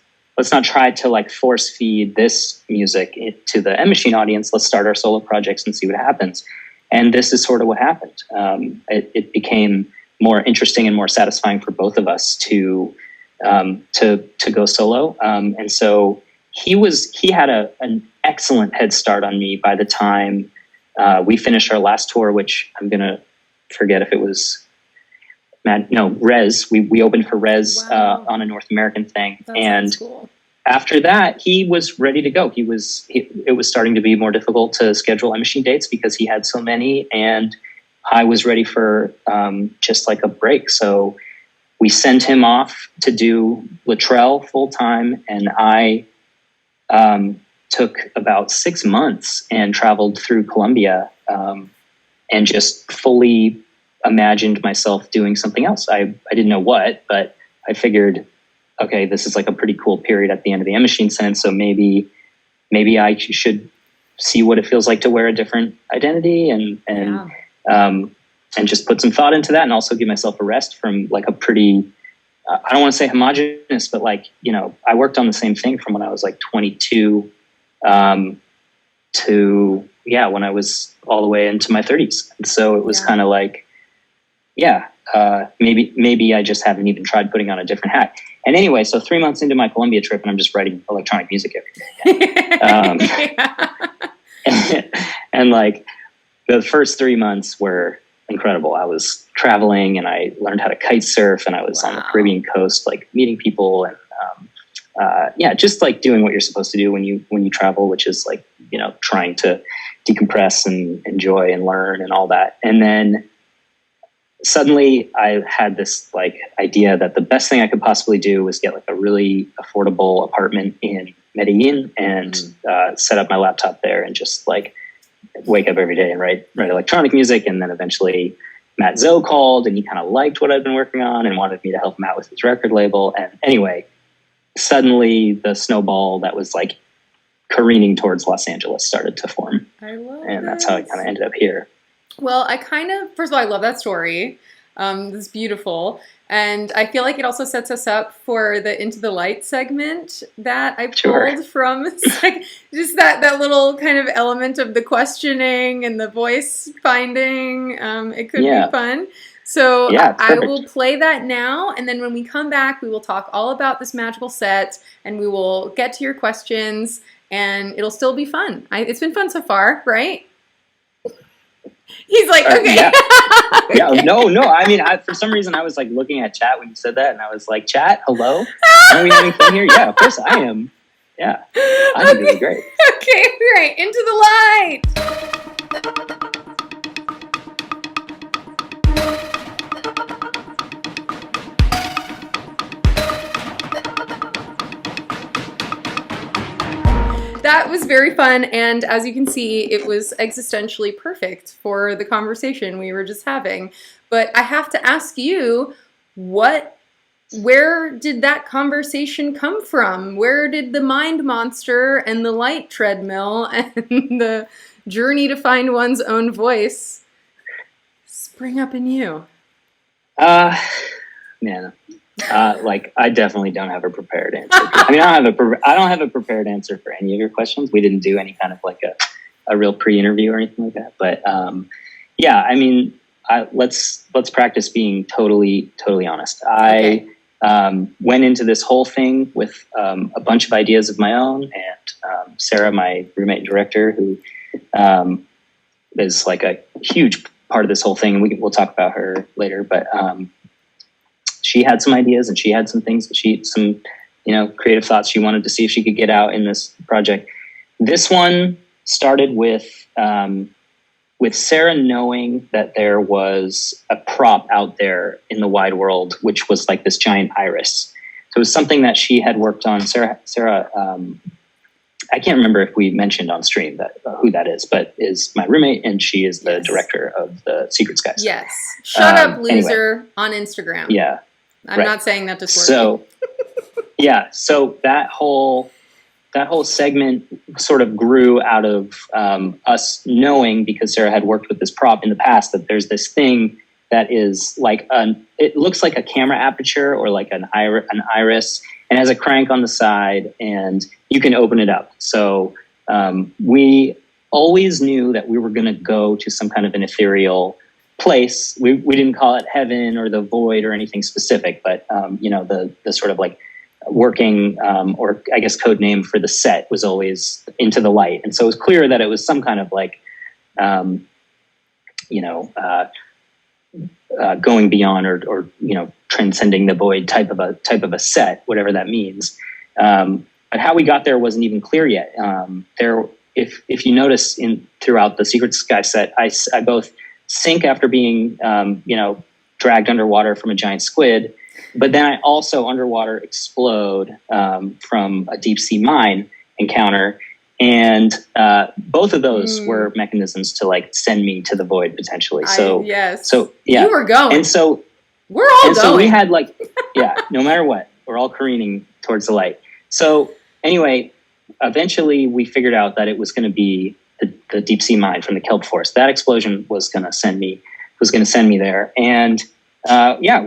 not try to like force feed this music to the M Machine audience. Let's start our solo projects and see what happens. And this is sort of what happened. It became more interesting and more satisfying for both of us to go solo. And so he had an excellent head start on me by the time we finished our last tour, which I'm going to forget if it was Rez. We opened for Rez on a North American thing. And cool. After that, he was ready to go. It was starting to be more difficult to schedule M Machine dates because he had so many, and I was ready for just like a break. So we sent him off to do Latrell full time, and I took about 6 months and traveled through Colombia and just fully imagined myself doing something else. I didn't know what, but I figured, okay, this is like a pretty cool period at the end of the M Machine sentence. So maybe I should see what it feels like to wear a different identity and just put some thought into that, and also give myself a rest from like a pretty, I don't want to say homogenous, but like, I worked on the same thing from when I was like 22 to when I was all the way into my 30s. And so it was kind of like, maybe I just haven't even tried putting on a different hat. And anyway, so 3 months into my Colombia trip, and I'm just writing electronic music every day. And like the first 3 months were incredible. I was traveling, and I learned how to kite surf, and I was on the Caribbean coast, like meeting people, and just like doing what you're supposed to do when you travel, which is like, trying to decompress and enjoy and learn and all that. And then suddenly I had this like idea that the best thing I could possibly do was get like a really affordable apartment in Medellin and set up my laptop there and just like wake up every day and write electronic music. And then eventually, Matt Zoe called, and he kind of liked what I'd been working on and wanted me to help him out with his record label. And anyway, suddenly the snowball that was like careening towards Los Angeles started to form. I love and that's how I kind of ended up here. Well, first of all, I love that story. It's beautiful. And I feel like it also sets us up for the Into the Light segment that I pulled from. Just that little kind of element of the questioning and the voice finding. It could be fun. So I will play that now. And then when we come back, we will talk all about this magical set and we will get to your questions and it'll still be fun. It's been fun so far, right? He's like, okay. Okay. No. I mean, for some reason, I was like looking at chat when you said that, and I was like, "Chat, hello? Are we having fun here?" Yeah, of course I am. Yeah, I'm doing great. Okay, right into the light. That was very fun, and as you can see, it was existentially perfect for the conversation we were just having. But I have to ask you, where did that conversation come from? Where did the mind monster and the light treadmill and the journey to find one's own voice spring up in you? Man. I definitely don't have a prepared answer. I mean, I don't have a prepared answer for any of your questions. We didn't do any kind of like a real pre-interview or anything like that. But I mean, let's practice being totally honest. Okay. I went into this whole thing with a bunch of ideas of my own, and Sarah, my roommate and director, who is like a huge part of this whole thing, and we'll talk about her later. But she had some ideas and she had some things that some creative thoughts she wanted to see if she could get out in this project. This one started with Sarah knowing that there was a prop out there in the wide world, which was like this giant iris. So it was something that she had worked on. Sarah, I can't remember if we mentioned on stream who that is, but is my roommate, and she is the director of the Secret Sky. Yes. Shut up, loser, on Instagram. Yeah. I'm not saying that to swear. So that whole segment sort of grew out of us knowing, because Sarah had worked with this prop in the past, that there's this thing that is like it looks like a camera aperture or like an iris, and has a crank on the side, and you can open it up. So we always knew that we were going to go to some kind of an ethereal place. We didn't call it heaven or the void or anything specific, but the sort of like working or I guess code name for the set was always Into the Light, and so it was clear that it was some kind of like going beyond or transcending the void type of a set, whatever that means. But how we got there wasn't even clear yet. If you notice throughout the Secret Sky set, I both sink after being, dragged underwater from a giant squid, but then I also underwater explode from a deep sea mine encounter, and both of those were mechanisms to like send me to the void potentially. So you were going, and so we're all going. So we had like no matter what, we're all careening towards the light. So anyway, eventually we figured out that it was going to be the deep sea mine from the kelp forest. That explosion was going to send me there. And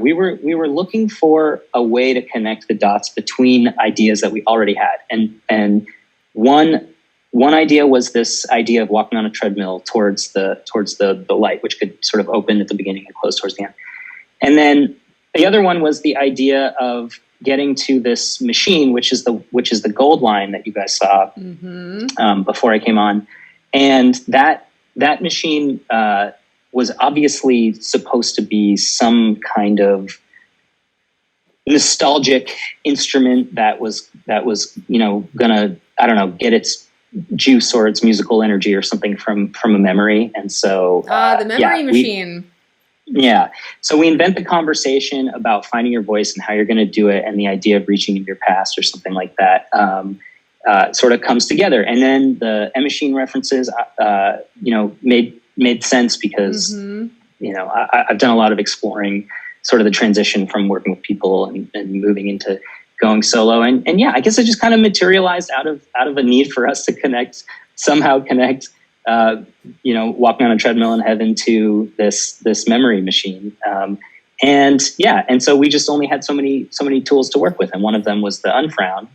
we were looking for a way to connect the dots between ideas that we already had. And one idea was this idea of walking on a treadmill towards the light, which could sort of open at the beginning and close towards the end. And then the other one was the idea of getting to this machine, which is the gold line that you guys saw before I came on. And that machine was obviously supposed to be some kind of nostalgic instrument that was gonna, I don't know, get its juice or its musical energy or something from a memory. And so the memory machine. So we invent the conversation about finding your voice and how you're going to do it, and the idea of reaching into your past or something like that. Sort of comes together, and then the M Machine references, made sense because I've done a lot of exploring sort of the transition from working with people and moving into going solo. And yeah, I guess it just kind of materialized out of a need for us to somehow connect, walking on a treadmill in heaven to this memory machine. And so we just only had so many tools to work with. And one of them was the unfrown,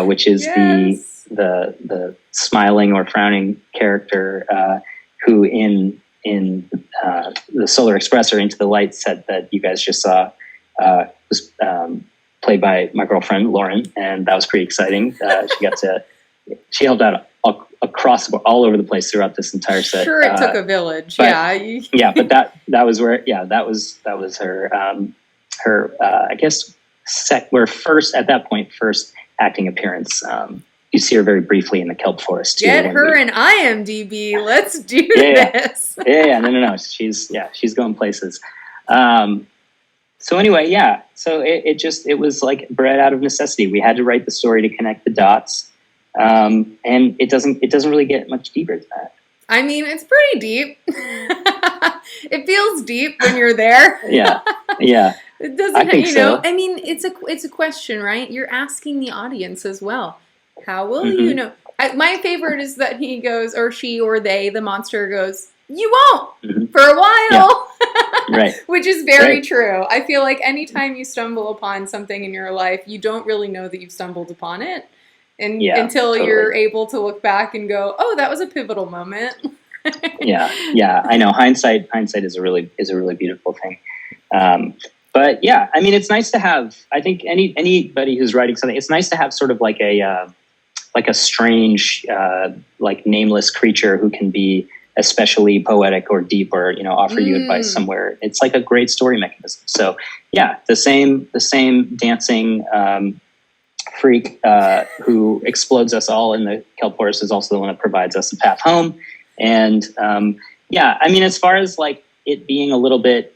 which is Yes. the smiling or frowning character, who in the Solar Express or Into the Light set that you guys just saw, was played by my girlfriend Lauren, and that was pretty exciting. She helped out across all over the place throughout this entire set. Sure, it took a village. But that was where that was her I guess first acting appearance. You see her very briefly in the kelp forest too. Get her an IMDb. Let's do this. No. She's going places. So anyway, so it was like bred out of necessity. We had to write the story to connect the dots. And it doesn't really get much deeper than that. I mean, it's pretty deep. It feels deep when you're there. Yeah. It doesn't, I think so. I mean, it's a question, right? You're asking the audience as well. How will you know? My favorite is that he goes, or she, or they, the monster goes, "You won't for a while." Yeah. Right. Which is very true. I feel like anytime you stumble upon something in your life, you don't really know that you've stumbled upon it. Until you're able to look back and go, "Oh, that was a pivotal moment." Yeah. I know. Hindsight is a really beautiful thing. But yeah, I mean, it's nice to have. I think anybody who's writing something, it's nice to have sort of like a strange, like nameless creature who can be especially poetic or deep, or offer you advice somewhere. It's like a great story mechanism. So yeah, the same dancing freak who explodes us all in the kelp forest is also the one that provides us a path home. And I mean, as far as like it being a little bit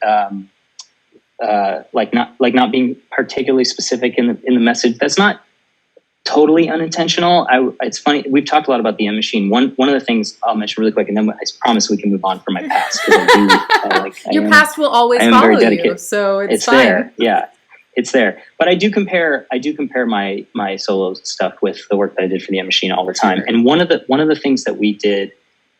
not being particularly specific in the message, that's not totally unintentional. It's funny, we've talked a lot about the M Machine. One of the things I'll mention really quick, and then I promise we can move on from my past, because your past will always follow you, so it's fine. There. Yeah, it's there. But I do compare my solo stuff with the work that I did for the M Machine all the time. Sure. And one of the things that we did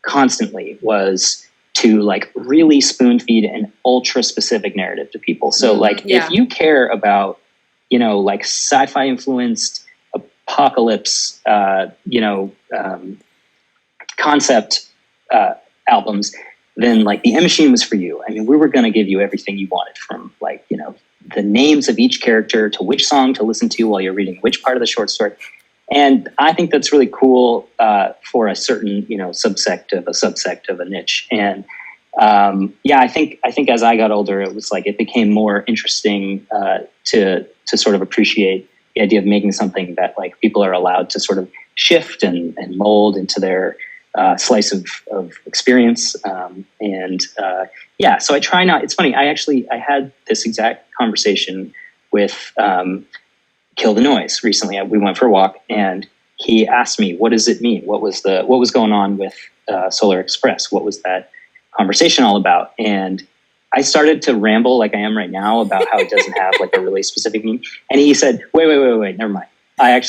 constantly was to like really spoon feed an ultra specific narrative to people. So if you care about, like sci-fi influenced apocalypse, concept albums, then like the M Machine was for you. I mean, we were going to give you everything you wanted, from like, the names of each character to which song to listen to while you're reading which part of the short story. And I think that's really cool for a certain, subsect of a niche. And I think as I got older, it was like it became more interesting to sort of appreciate the idea of making something that like people are allowed to sort of shift and mold into their slice of experience. So I try not. It's funny. I had this exact conversation with Kill the Noise recently. We went for a walk, and he asked me, "What does it mean? What was going on with Solar Express? What was that conversation all about?" And I started to ramble like I am right now about how it doesn't have like a really specific meaning. And he said, wait, never mind. I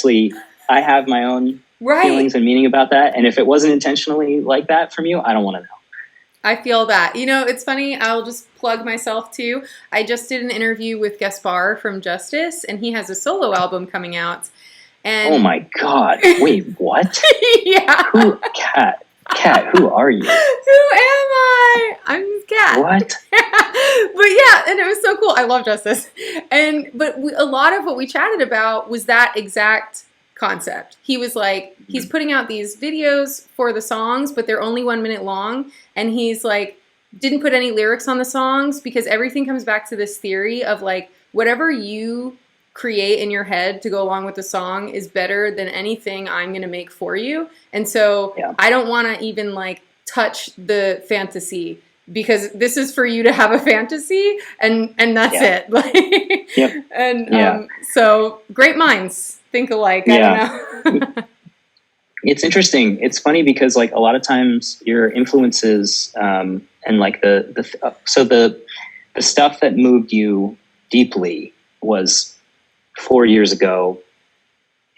have my own feelings and meaning about that. And if it wasn't intentionally like that from you, I don't want to know. I feel that. It's funny. I'll just plug myself too. I just did an interview with Gaspar from Justice, and he has a solo album coming out. And oh my God. Wait, what? Yeah. Kat, who are you? Who am I? I'm Kat. What? But yeah, and it was so cool. I love Justice. But a lot of what we chatted about was that exact concept. He was like, he's putting out these videos for the songs, but they're only 1 minute long. And he's like, didn't put any lyrics on the songs, because everything comes back to this theory of like, whatever you create in your head to go along with the song is better than anything I'm going to make for you. And so I don't want to even like touch the fantasy, because this is for you to have a fantasy, and that's it. Like, and so great minds think alike. I don't know. It's interesting. It's funny because like a lot of times your influences and like the stuff that moved you deeply was 4 years ago,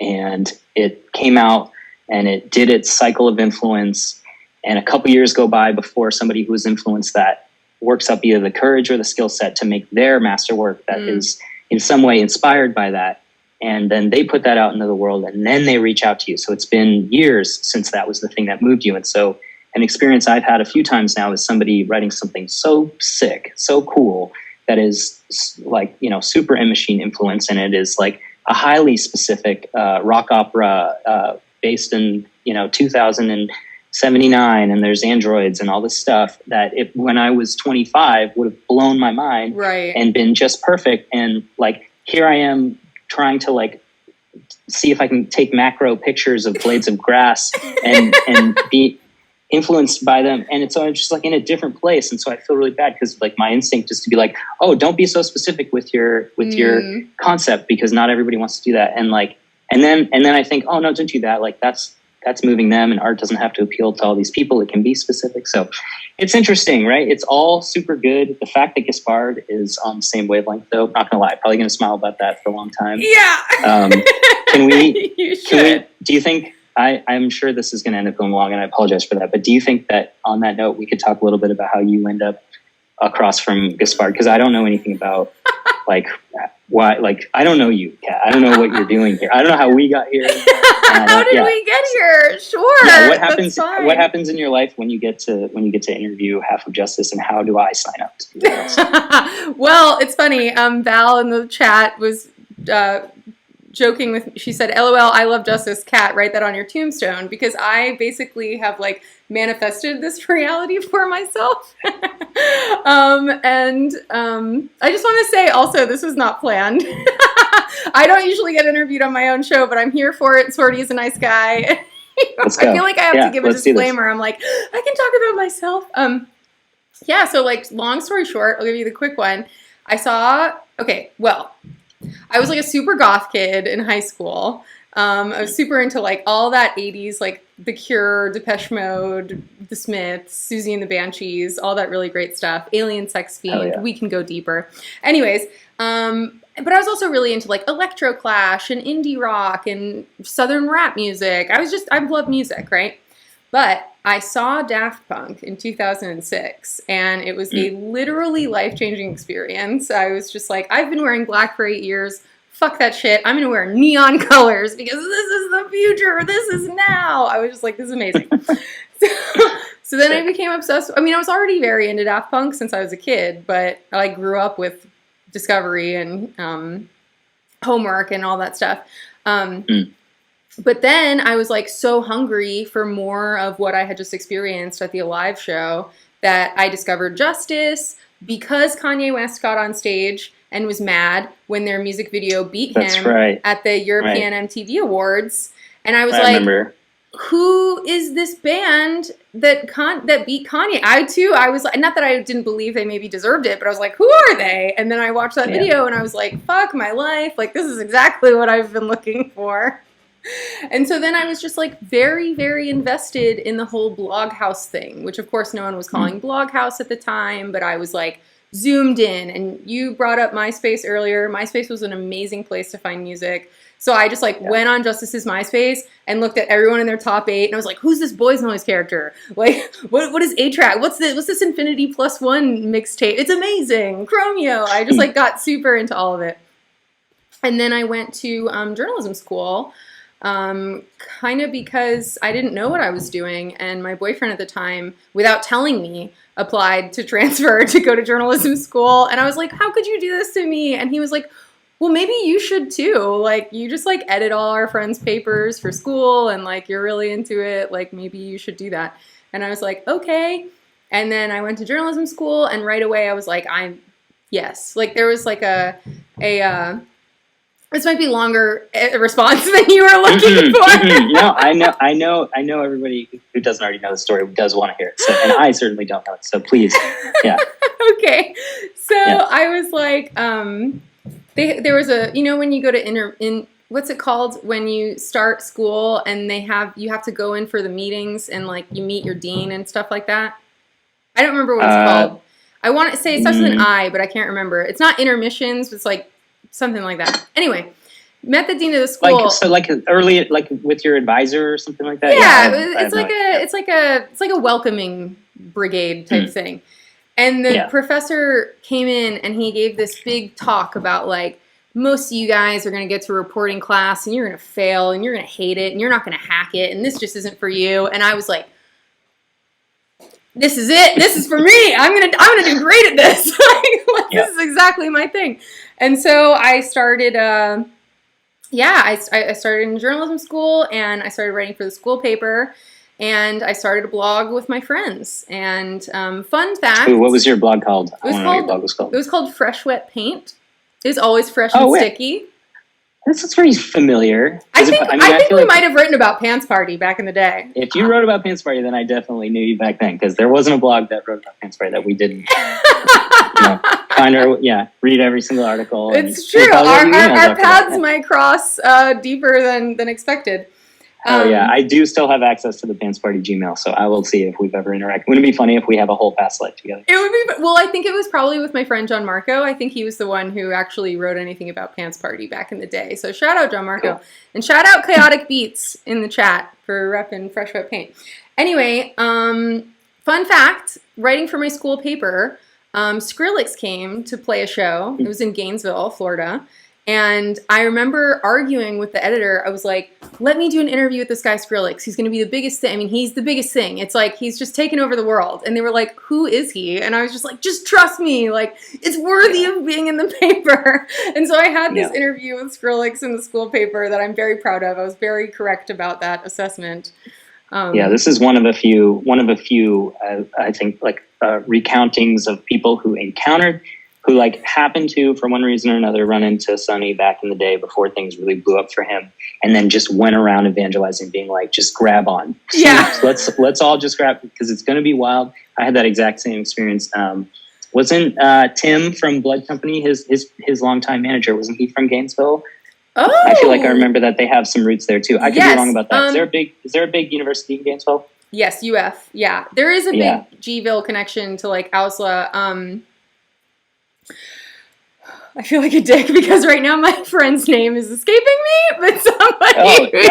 and it came out and it did its cycle of influence, and a couple years go by before somebody who was influenced that works up either the courage or the skill set to make their masterwork that is in some way inspired by that. And then they put that out into the world, and then they reach out to you. So it's been years since that was the thing that moved you. And so an experience I've had a few times now is somebody writing something so sick, so cool, that is like, you know, super M Machine influence. And it is like a highly specific rock opera based in, you know, 2079. And there's androids and all this stuff that when I was 25 would have blown my mind, right, and been just perfect. And like, here I am trying to like see if I can take macro pictures of blades of grass and be influenced by them. And it's so I'm just like in a different place. And so I feel really bad because like my instinct is to be like, oh, don't be so specific with your concept, because not everybody wants to do that. And like, and then I think, oh no, don't do that. Like that's moving them, and art doesn't have to appeal to all these people. It can be specific. So it's interesting, right? It's all super good. The fact that Gaspard is on the same wavelength, though, not gonna lie, probably gonna smile about that for a long time. Yeah. Can we? You should. Do you think? I'm sure this is going to end up going long, and I apologize for that. But do you think that on that note, we could talk a little bit about how you end up across from Gaspard? Because I don't know anything about like why. Like I don't know you, Kat. I don't know what you're doing here. I don't know how we got here. How did we get here? Sure. Yeah, what happens? What happens in your life when you get to interview Half of Justice, and how do I sign up to do that? Well, it's funny. Val in the chat was joking with me. She said, LOL, I love Justice. Kat, write that on your tombstone, because I basically have like manifested this reality for myself. I just want to say also, this was not planned. I don't usually get interviewed on my own show, but I'm here for it. Swardy is a nice guy. Let's go. I feel like I have to give a disclaimer. I'm like, I can talk about myself. Yeah, so like long story short, I'll give you the quick one. I was like a super goth kid in high school. I was super into like all that 80s, like The Cure, Depeche Mode, The Smiths, Susie and the Banshees, all that really great stuff. Alien Sex Fiend. Yeah. We can go deeper. Anyways, but I was also really into like electro clash and indie rock and southern rap music. I love music, right? But I saw Daft Punk in 2006, and it was a literally life-changing experience. I was just like, I've been wearing black for 8 years. Fuck that shit. I'm going to wear neon colors because this is the future. This is now. I was just like, this is amazing. So then I became obsessed. I mean, I was already very into Daft Punk since I was a kid, but I like grew up with Discovery and Homework and all that stuff. But then I was like so hungry for more of what I had just experienced at the Alive show that I discovered Justice, because Kanye West got on stage and was mad when their music video beat him at the European MTV Awards. And I was like, who is this band that beat Kanye? I was like, not that I didn't believe they maybe deserved it, but I was like, who are they? And then I watched that video and I was like, fuck my life. Like, this is exactly what I've been looking for. And so then I was just like very, very invested in the whole Bloghouse thing, which of course no one was calling Bloghouse at the time, but I was like zoomed in. And you brought up MySpace earlier. MySpace was an amazing place to find music. So I just like went on Justice's MySpace and looked at everyone in their top 8, and I was like, who's this Boys Noise character? Like, what is A-Track? What's this Infinity Plus One mixtape? It's amazing. Chromeo. I just like got super into all of it. And then I went to journalism school. Kind of because I didn't know what I was doing, and my boyfriend at the time, without telling me, applied to transfer to go to journalism school, and I was like, how could you do this to me? And he was like, well, maybe you should too. Like, you just like edit all our friends' papers for school, and like you're really into it, like maybe you should do that. And I was like, okay. And then I went to journalism school, and right away I was like, yes. Like there was like this might be longer response than you were looking for. No, I know everybody who doesn't already know the story does want to hear it. So, and I certainly don't know it. So please, yeah. Okay. So I was like, there was a, when you go to what's it called when you start school and you have to go in for the meetings and like you meet your dean and stuff like that? I don't remember what it's called. I want to say it starts with an I, but I can't remember. It's not intermissions. It's like something like that. Anyway, met the dean of the school. Like early, like with your advisor or something like that. Yeah, it's like a welcoming brigade type thing. And the professor came in and he gave this big talk about like, most of you guys are going to get to a reporting class and you're going to fail and you're going to hate it and you're not going to hack it and this just isn't for you. And I was like, this is it. This is for me. I'm gonna do great at this. This is exactly my thing. And so I started. I started in journalism school, and I started writing for the school paper, and I started a blog with my friends. And fun fact. Ooh, what was your blog called? I want to know what your blog was called. It was called Fresh Wet Paint. It was always fresh and sticky. That's very familiar. I think we might have written about Pants Party back in the day. If you wrote about Pants Party, then I definitely knew you back then, because there wasn't a blog that wrote about Pants Party that we didn't read every single article. It's true. Our paths might cross deeper than expected. I do still have access to the Pants Party Gmail, so I will see if we've ever interacted. Wouldn't it be funny if we have a whole past life together? It would be. Well, I think it was probably with my friend John Marco. I think he was the one who actually wrote anything about Pants Party back in the day. So shout out John Marco. Cool. And shout out Chaotic Beats in the chat for repping Fresh Wet Paint. Anyway, fun fact, writing for my school paper, Skrillex came to play a show. It was in Gainesville, Florida. And I remember arguing with the editor. I was like, let me do an interview with this guy Skrillex. He's going to be the biggest thing. I mean, he's the biggest thing. It's like, he's just taken over the world. And they were like, who is he? And I was just like, just trust me. Like, it's worthy of being in the paper. And so I had this interview with Skrillex in the school paper that I'm very proud of. I was very correct about that assessment. This is one of a few, I think, like recountings of people who happened to, for one reason or another, run into Sonny back in the day before things really blew up for him, and then just went around evangelizing, being like, just grab on. Yeah. Let's all just grab, because it's going to be wild. I had that exact same experience. Wasn't Tim from Blood Company, his longtime manager, wasn't he from Gainesville? Oh. I feel like I remember that they have some roots there too. I could be wrong about that. Is there a big university in Gainesville? Yes, UF. Yeah. There is a big G-ville connection to like AUSLA. I feel like a dick because right now my friend's name is escaping me, but somebody you're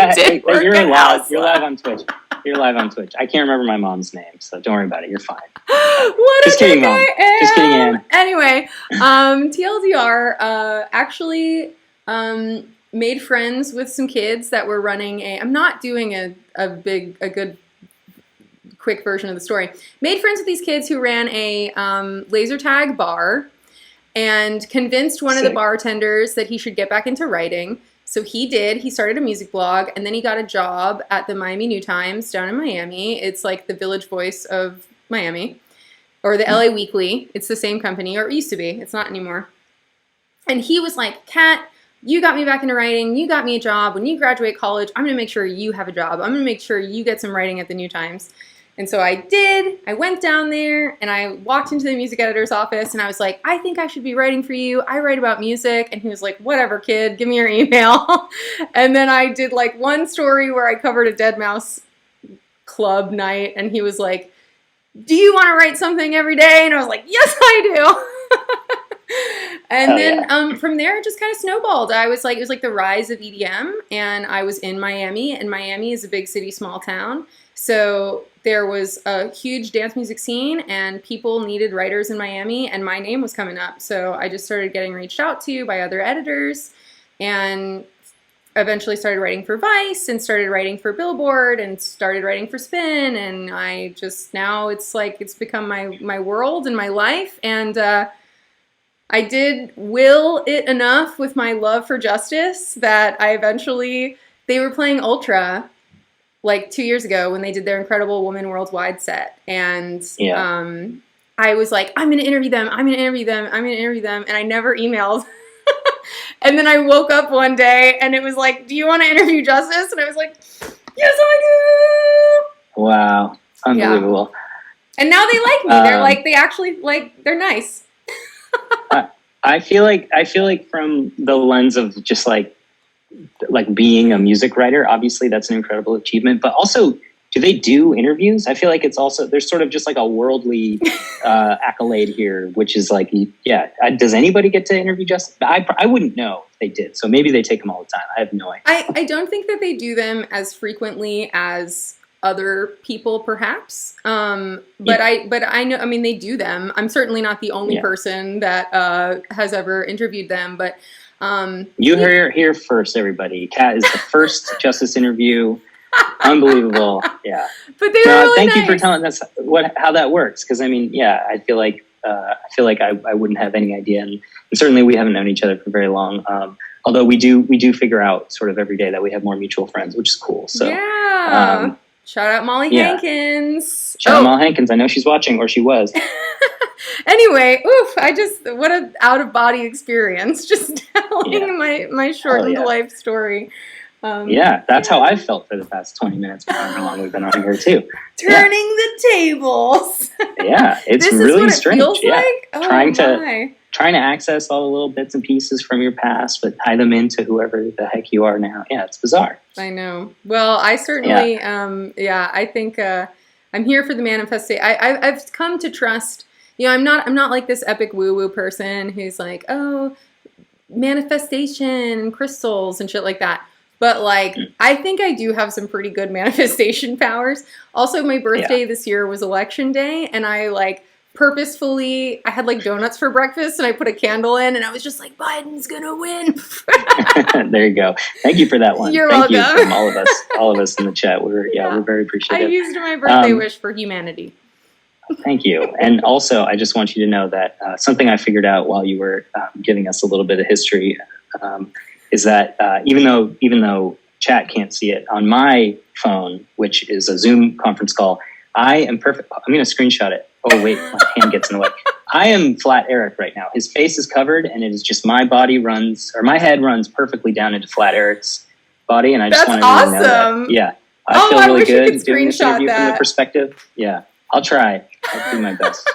live. You're live on Twitch. You're live on Twitch. I can't remember my mom's name, so don't worry about it. You're fine. Just kidding, Mom. Just kidding, Ann. Anyway, TLDR actually made friends with some kids that were running I'm not doing a good quick version of the story. Made friends with these kids who ran a laser tag bar, and convinced one of the bartenders that he should get back into writing. So he did. He started a music blog, and then he got a job at the Miami New Times down in Miami. It's like the Village Voice of Miami, or the LA Weekly. It's the same company, or it used to be. It's not anymore. And he was like, Kat, you got me back into writing. You got me a job. When you graduate college, I'm going to make sure you have a job. I'm going to make sure you get some writing at the New Times. And so I did. I went down there and I walked into the music editor's office and I was like, I think I should be writing for you. I write about music. And he was like, whatever, kid, give me your email. And then I did like one story where I covered a Dead club night. And he was like, do you want to write something every day? And I was like, yes, I do. And then from there, it just kind of snowballed. It was like the rise of EDM, and I was in Miami, and Miami is a big city, small town. So there was a huge dance music scene, and people needed writers in Miami, and my name was coming up. So I just started getting reached out to by other editors, and eventually started writing for Vice, and started writing for Billboard, and started writing for Spin, and now it's become my world and my life, and I did will it enough with my love for justice that they were playing Ultra like 2 years ago when they did their Incredible Woman Worldwide set. And I was like, I'm going to interview them. And I never emailed. And then I woke up one day and it was like, do you want to interview Justice? And I was like, yes, I do. Wow. Unbelievable. Yeah. And now they like me. They're nice. I feel like from the lens of just like like being a music writer. Obviously, that's an incredible achievement. But also, do they do interviews? I feel like it's also there's sort of just like a worldly accolade here, which is like, yeah. Does anybody get to interview Justin? I wouldn't know if they did. So maybe they take them all the time. I have no idea. I don't think that they do them as frequently as other people, perhaps. But I know. I mean, they do them. I'm certainly not the only person that has ever interviewed them, but. You heard here first, everybody. Kat is the first Justice interview. Unbelievable. Yeah. But they were really thank nice. you for telling us how that works. Because I mean, yeah, I feel like I wouldn't have any idea, and certainly we haven't known each other for very long. Although we do figure out sort of every day that we have more mutual friends, which is cool. So yeah. Shout out Molly Hankins. Shout out Molly Hankins. I know she's watching, or she was. Anyway, what an out of body experience. Just telling my shortened life story. That's how I've felt for the past 20 minutes, however long we've been on here too. Turning the tables. Yeah, it's this really is what strange. It feels like? Oh, trying to access all the little bits and pieces from your past, but tie them into whoever the heck you are now. Yeah, it's bizarre. I know. Well, I certainly, I think I'm here for the manifestation. I've come to trust. You know, I'm not like this epic woo-woo person who's like, oh, manifestation and crystals and shit like that. But like, I think I do have some pretty good manifestation powers. Also, my birthday this year was election day, and I like purposefully, I had like donuts for breakfast, and I put a candle in, and I was just like, Biden's gonna win. There you go. Thank you for that one. Thank you from all of us in the chat. We're very appreciative. I used my birthday wish for humanity. Thank you. And also, I just want you to know that something I figured out while you were giving us a little bit of history is that even though chat can't see it, on my phone, which is a Zoom conference call, I am perfect. I'm going to screenshot it. Oh, wait, my hand gets in the way. I am flat Eric right now. His face is covered, and it is just my head runs perfectly down into flat Eric's body, and I just want to know that. Yeah. I feel really good doing this interview from the perspective. Yeah. I'll try. I'll do my best.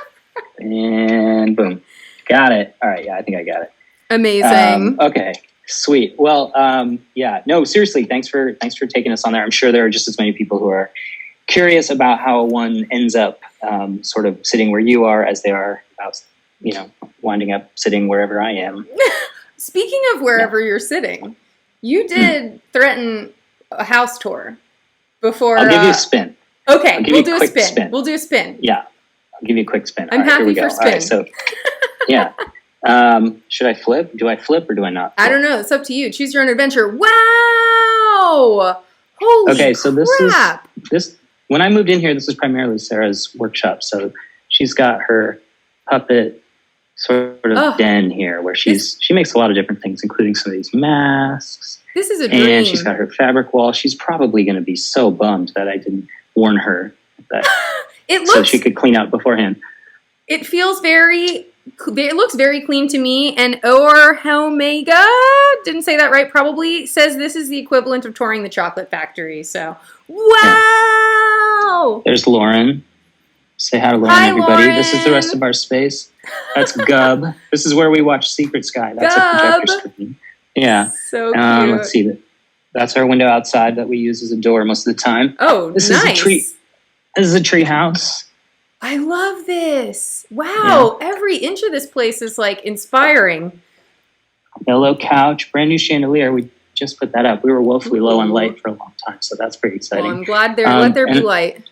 And boom. Got it. All right. Yeah, I think I got it. Amazing. Okay. Sweet. Well, no, seriously, thanks for taking us on there. I'm sure there are just as many people who are curious about how one ends up sort of sitting where you are as they are about, winding up sitting wherever I am. Speaking of wherever you're sitting, you did threaten a house tour before. I'll give you a spin. Okay, we'll do a spin. We'll do a spin. Yeah, I'll give you a quick spin. I'm happy for spin. All right, so, yeah. Should I flip? Do I flip or do I not flip? I don't know. It's up to you. Choose your own adventure. Wow! Holy crap. So this when I moved in here, this was primarily Sarah's workshop. So she's got her puppet sort of den here where she makes a lot of different things, including some of these masks. This is a dream. And she's got her fabric wall. She's probably going to be so bummed that I didn't warn her that so she could clean out beforehand. It looks very clean to me, and Omega, didn't say that right, probably says this is the equivalent of touring the chocolate factory. So, wow! Yeah. There's Lauren. Say hi to Lauren, everybody. Lauren. This is the rest of our space. That's Gub. This is where we watch Secret Sky. That's a projector screen. Yeah. So cute. Let's see. That's our window outside that we use as a door most of the time. Oh, this nice. This is a tree house. I love this. Wow. Yeah. Every inch of this place is like inspiring. Yellow couch, brand new chandelier. We just put that up. We were woefully low on light for a long time, so that's pretty exciting. Well, I'm glad let there be light.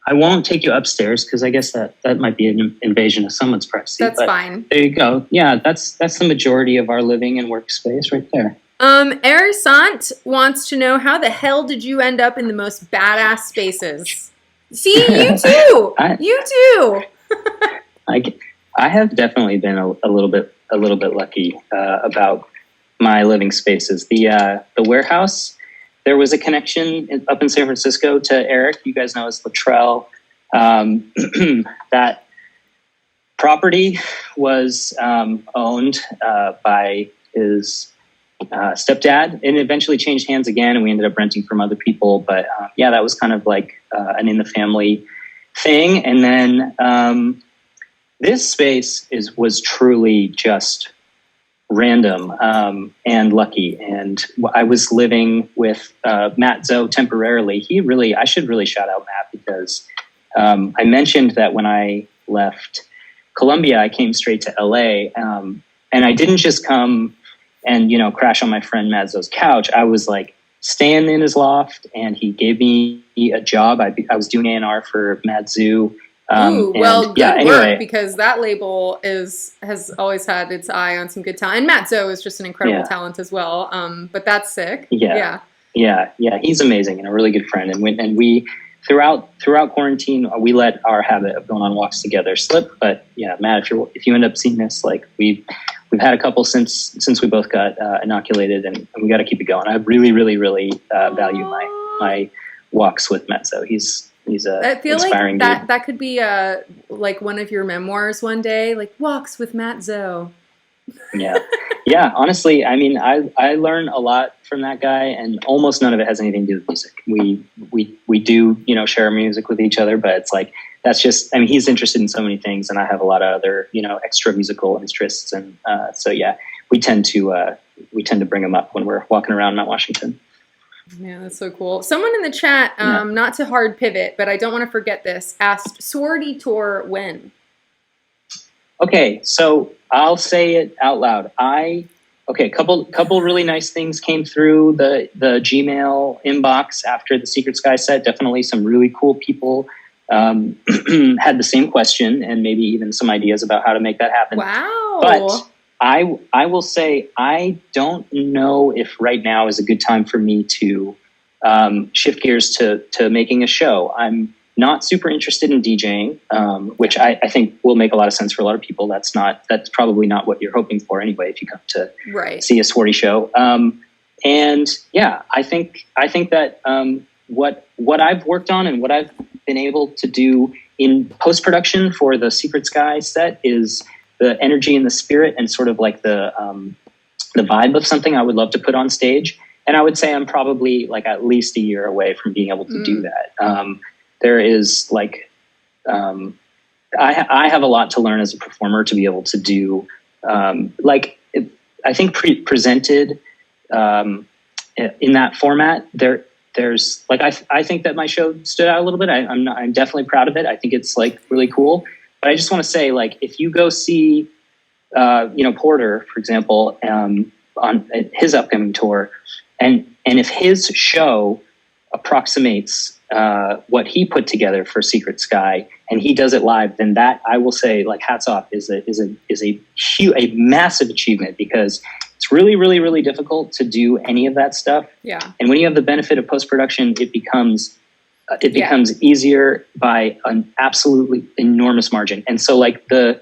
I won't take you upstairs because I guess that might be an invasion of someone's privacy. That's fine. There you go. Yeah, that's the majority of our living and workspace right there. Erisant wants to know, how the hell did you end up in the most badass spaces? See, you too. You too. I have definitely been a little bit lucky about my living spaces. The warehouse. There was a connection up in San Francisco to Eric. You guys know as Luttrell. That property was owned by his stepdad, and eventually changed hands again, and we ended up renting from other people. But that was kind of like an in the family thing. And then this space was truly just random and lucky. And I was living with Matt Zoe temporarily. I should really shout out Matt, because I mentioned that when I left Colombia, I came straight to LA, and I didn't just come and crash on my friend Matt Zoe's couch. I was like staying in his loft, and he gave me a job. I was doing A&R for Matt Zoo. Ooh, well, good anyway, work, because that label has always had its eye on some good talent. And Matt Zoe is just an incredible talent as well. But that's sick. Yeah. He's amazing and a really good friend. And we throughout quarantine, we let our habit of going on walks together slip. But yeah, Matt, if you end up seeing this, like we've had a couple since we both got inoculated, and we got to keep it going. I really value my walks with Matt Zoe. He's I feel inspiring like dude. that could be like one of your memoirs one day, like walks with Matt Zoe. Yeah. Honestly, I mean, I learn a lot from that guy, and almost none of it has anything to do with music. We do share music with each other, but it's like that's just. I mean, he's interested in so many things, and I have a lot of other extra musical interests, and so yeah, we tend to bring him up when we're walking around Mount Washington. Yeah, that's so cool. Someone in the chat, not to hard pivot, but I don't want to forget this, asked Swardy tour when? Okay, so I'll say it out loud. A couple really nice things came through the Gmail inbox after the Secret Sky set. Definitely some really cool people had the same question, and maybe even some ideas about how to make that happen. Wow. But I will say, I don't know if right now is a good time for me to shift gears to making a show. I'm not super interested in DJing, which I think will make a lot of sense for a lot of people. That's probably not what you're hoping for anyway, if you come to see a Swardy show. And yeah, I think that what I've worked on and what I've been able to do in post-production for the Secret Sky set is the energy and the spirit and sort of like the vibe of something I would love to put on stage. And I would say I'm probably like at least a year away from being able to do that. There is like, I have a lot to learn as a performer to be able to do, I think presented in that format, there's like, I think that my show stood out a little bit. I'm definitely proud of it. I think it's like really cool. But I just want to say, like, if you go see, Porter, for example, on his upcoming tour, and if his show approximates what he put together for Secret Sky, and he does it live, then that, I will say, like, hats off, is a massive achievement, because it's really, really, really difficult to do any of that stuff. Yeah. And when you have the benefit of post-production, it becomes easier by an absolutely enormous margin. And so like the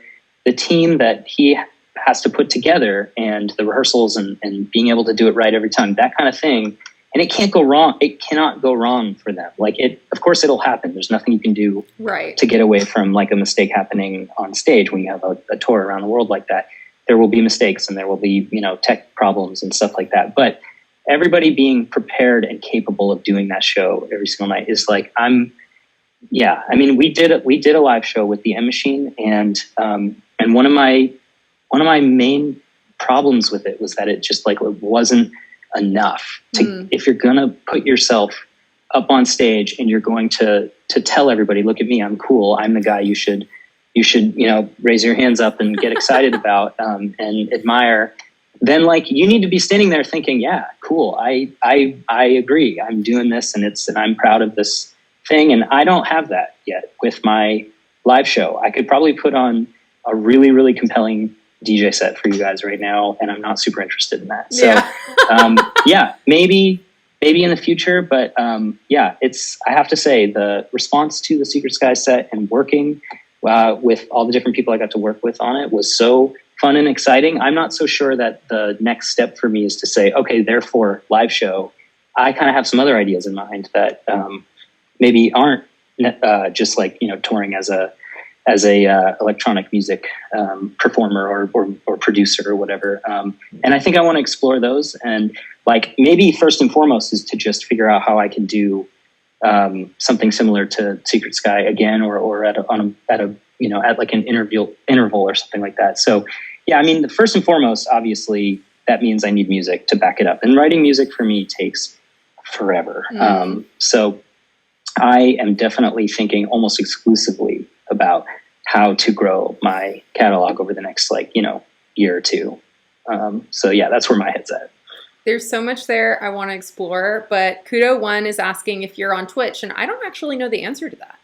team that he has to put together, and the rehearsals and being able to do it right every time, that kind of thing. And it can't go wrong. It cannot go wrong for them. Like of course it'll happen. There's nothing you can do to get away from like a mistake happening on stage when you have a tour around the world like that. There will be mistakes, and there will be, tech problems and stuff like that. But everybody being prepared and capable of doing that show every single night is like, I mean, we did a live show with the M Machine, and one of my main problems with it was that it just like it wasn't enough to, if you're going to put yourself up on stage and you're going to tell everybody, look at me, I'm cool, I'm the guy you should raise your hands up and get excited about, and admire, then like you need to be standing there thinking, yeah, cool, I agree, I'm doing this, and I'm proud of this thing. And I don't have that yet with my live show. I could probably put on a really, really compelling DJ set for you guys right now, and I'm not super interested in that. So maybe in the future, but I have to say, the response to the Secret Sky set and working with all the different people I got to work with on it was so fun and exciting. I'm not so sure that the next step for me is to say, okay, therefore live show. I kind of have some other ideas in mind that maybe aren't just like, touring as a electronic music performer or producer or whatever. And I think I want to explore those. And like, maybe first and foremost is to just figure out how I can do something similar to Secret Sky again, or at like an interval or something like that. So yeah, I mean, first and foremost, obviously, that means I need music to back it up. And writing music for me takes forever. So I am definitely thinking almost exclusively about how to grow my catalog over the next, year or two. So yeah, that's where my head's at. There's so much there I want to explore, but Kudo1 is asking if you're on Twitch, and I don't actually know the answer to that.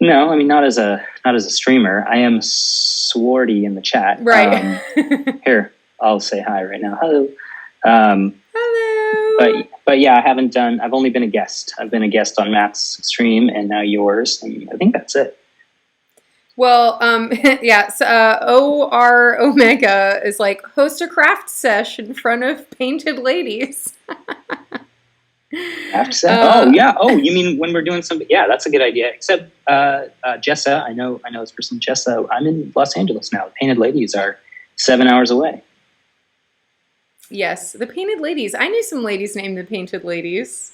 No, I mean, not as a streamer. I am Swardy in the chat. Right. Here, I'll say hi right now. Hello. Hello. But yeah, I've only been a guest. I've been a guest on Matt's stream and now yours. And I think that's it. Well, yeah, so, OR Omega is like, host a craft sesh in front of painted ladies. Oh, yeah. Oh, you mean when we're doing something? Yeah, that's a good idea. Except Jessa, I know this person, Jessa. I'm in Los Angeles now. The painted ladies are 7 hours away. Yes, the painted ladies. I knew some ladies named the painted ladies.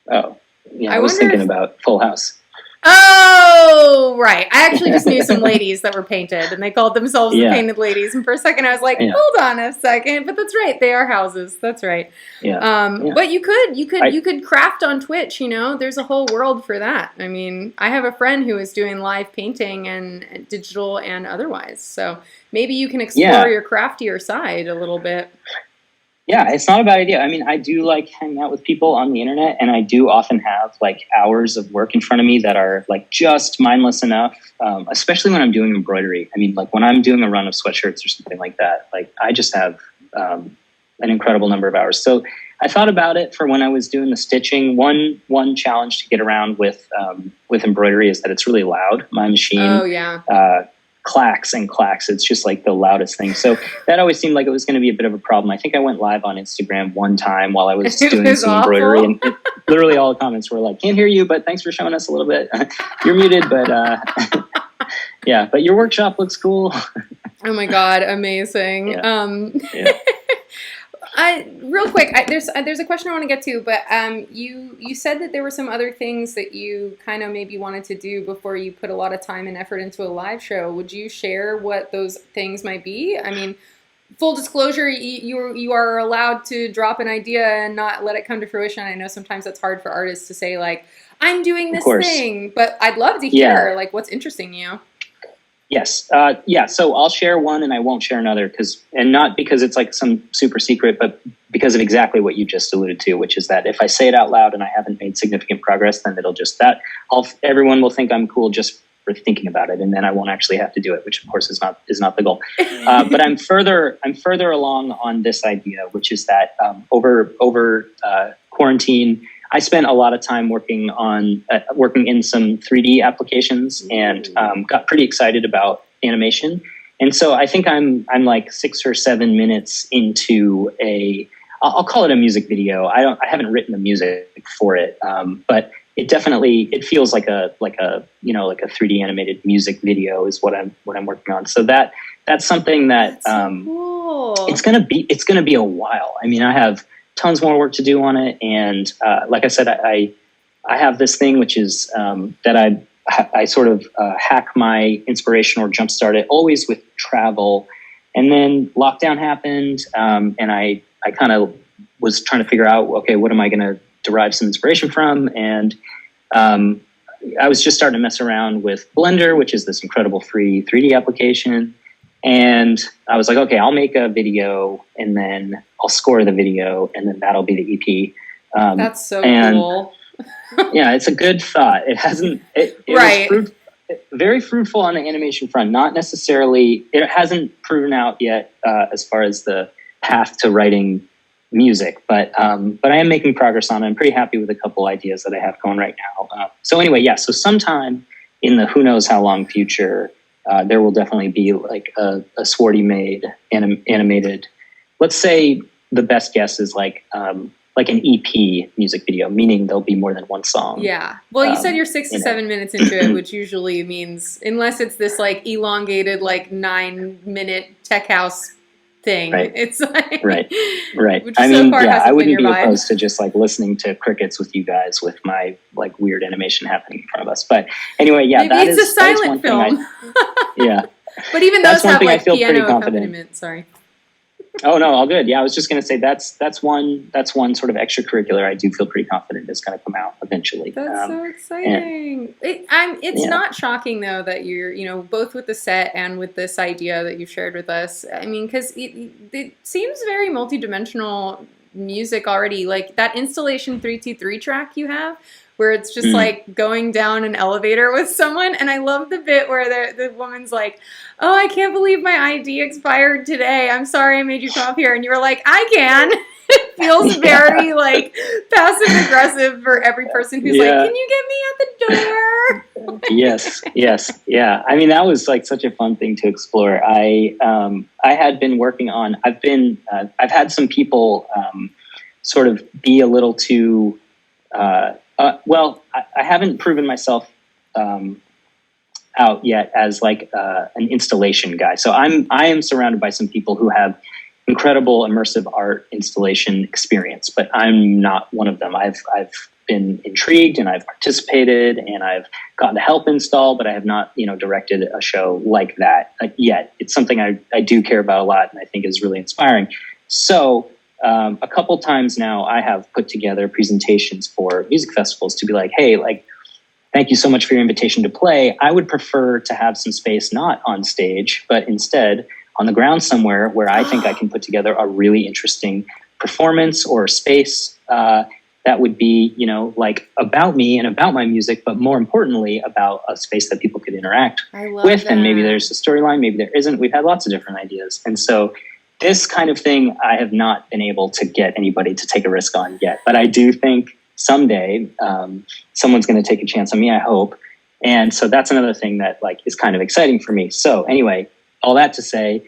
Oh, yeah. I was thinking about Full House. Oh, right. I actually just knew some ladies that were painted, and they called themselves the painted ladies. And for a second, I was like, hold on a second. But that's right. They are houses. That's right. Yeah. But you could craft on Twitch, There's a whole world for that. I mean, I have a friend who is doing live painting and digital and otherwise. So maybe you can explore your craftier side a little bit. Yeah, it's not a bad idea. I mean, I do like hanging out with people on the internet, and I do often have hours of work in front of me that are just mindless enough, especially when I'm doing embroidery. I mean, when I'm doing a run of sweatshirts or something like that, I just have an incredible number of hours. So I thought about it for when I was doing the stitching. One challenge to get around with embroidery is that it's really loud. My machine. Oh, yeah. Clacks and clacks. It's just the loudest thing. So that always seemed like it was going to be a bit of a problem. I think I went live on Instagram one time while I was doing some embroidery, and literally all the comments were can't hear you, but thanks for showing us a little bit. You're muted, but yeah, but your workshop looks cool. Oh my God. Amazing. Yeah. Real quick, there's a question I want to get to, but you said that there were some other things that you kind of maybe wanted to do before you put a lot of time and effort into a live show. Would you share what those things might be? I mean, full disclosure, you are allowed to drop an idea and not let it come to fruition. I know sometimes that's hard for artists to say I'm doing this thing, but I'd love to hear what's interesting you. Yes. So I'll share one and I won't share another and not because it's some super secret, but because of exactly what you just alluded to, which is that if I say it out loud and I haven't made significant progress, then it'll everyone will think I'm cool just for thinking about it. And then I won't actually have to do it, which of course is not the goal. But I'm further along on this idea, which is that over quarantine, I spent a lot of time working in some 3D applications and got pretty excited about animation. And so I think I'm 6 or 7 minutes into I'll call it a music video. I haven't written the music for it, but it feels like a 3D animated music video is what I'm working on. So that's something that so cool. It's gonna be a while. I mean, I have tons more work to do on it, and like I said, I have this thing which is that I sort of hack my inspiration or jumpstart it always with travel, and then lockdown happened, and I kind of was trying to figure out, okay, what am I going to derive some inspiration from, and I was just starting to mess around with Blender, which is this incredible free 3D application. And I was like, okay, I'll make a video and then I'll score the video and then that'll be the EP. That's so cool. Yeah, it's a good thought. It was very fruitful on the animation front. Not necessarily, it hasn't proven out yet as far as the path to writing music, but I am making progress on it. I'm pretty happy with a couple ideas that I have going right now. So anyway, so sometime in the who knows how long future, there will definitely be a Swardy made animated. Let's say the best guess is an EP music video, meaning there'll be more than one song. Yeah. Well, you said you're 6 to 7 minutes into it, which usually means, unless it's this elongated 9-minute tech house thing. Right. It's right. Which I mean, I wouldn't be opposed to just listening to crickets with you guys with my weird animation happening in front of us. But anyway, maybe it's a silent film. Yeah. But even That's those one have thing I like feel pretty piano confident. accompaniment. Sorry. Oh no, all good. Yeah, I was just going to say that's one sort of extracurricular I do feel pretty confident is going to come out eventually. That's so And exciting. It's yeah, not shocking though that you're, both with the set and with this idea that you've shared with us. I mean, because it seems very multidimensional music already. Like that installation 323 track you have, where it's just mm, like going down an elevator with someone. And I love the bit where the woman's like, "Oh, I can't believe my ID expired today. I'm sorry I made you come up here." And you were like, "I can." It feels yeah, very like passive aggressive for every person who's like, yeah. "Can you get me at the door?" Yes, yes, yeah. I mean, that was like such a fun thing to explore. I had been working on. I've had some people sort of be a little too. I haven't proven myself out yet as like an installation guy. So I am surrounded by some people who have incredible immersive art installation experience, but I'm not one of them. I've been intrigued and I've participated and I've gotten to help install, but I have not, directed a show like that yet. It's something I do care about a lot and I think is really inspiring. So a couple times now I have put together presentations for music festivals to be like, hey, like, thank you so much for your invitation to play. I would prefer to have some space not on stage, but instead on the ground somewhere where I think I can put together a really interesting performance or space that would be, like about me and about my music, but more importantly about a space that people could interact with. That. And maybe there's a storyline, maybe there isn't. We've had lots of different ideas. And so this kind of thing, I have not been able to get anybody to take a risk on yet. But I do think someday someone's going to take a chance on me, I hope. And so that's another thing that like is kind of exciting for me. So anyway, all that to say,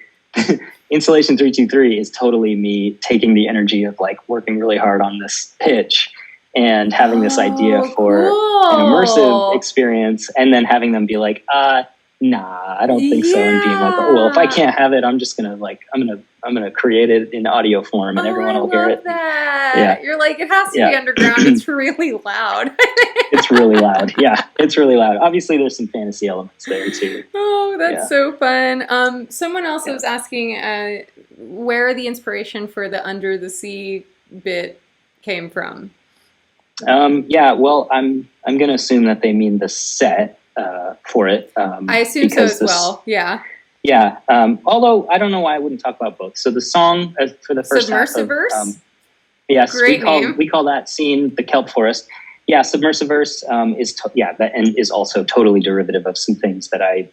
Installation 323 is totally me taking the energy of like working really hard on this pitch and having this idea for an immersive experience and then having them be like, nah, I don't think so. And being like, oh, well, if I can't have it, I'm just going to like, I'm going to create it in audio form and everyone will hear it. That. Yeah. You're like, it has to be underground. It's really loud. It's really loud. Yeah, it's really loud. Obviously, there's some fantasy elements there too. Oh, that's so fun. Someone else was asking where the inspiration for the Under the Sea bit came from. Well, I'm going to assume that they mean the set for it. I assume so as well. Yeah. Yeah. Although I don't know why I wouldn't talk about both. So the song for the first Submersiverse? half of, yes, Great name. We call that scene the Kelp Forest. Yeah, Submersiverse and is also totally derivative of some things that I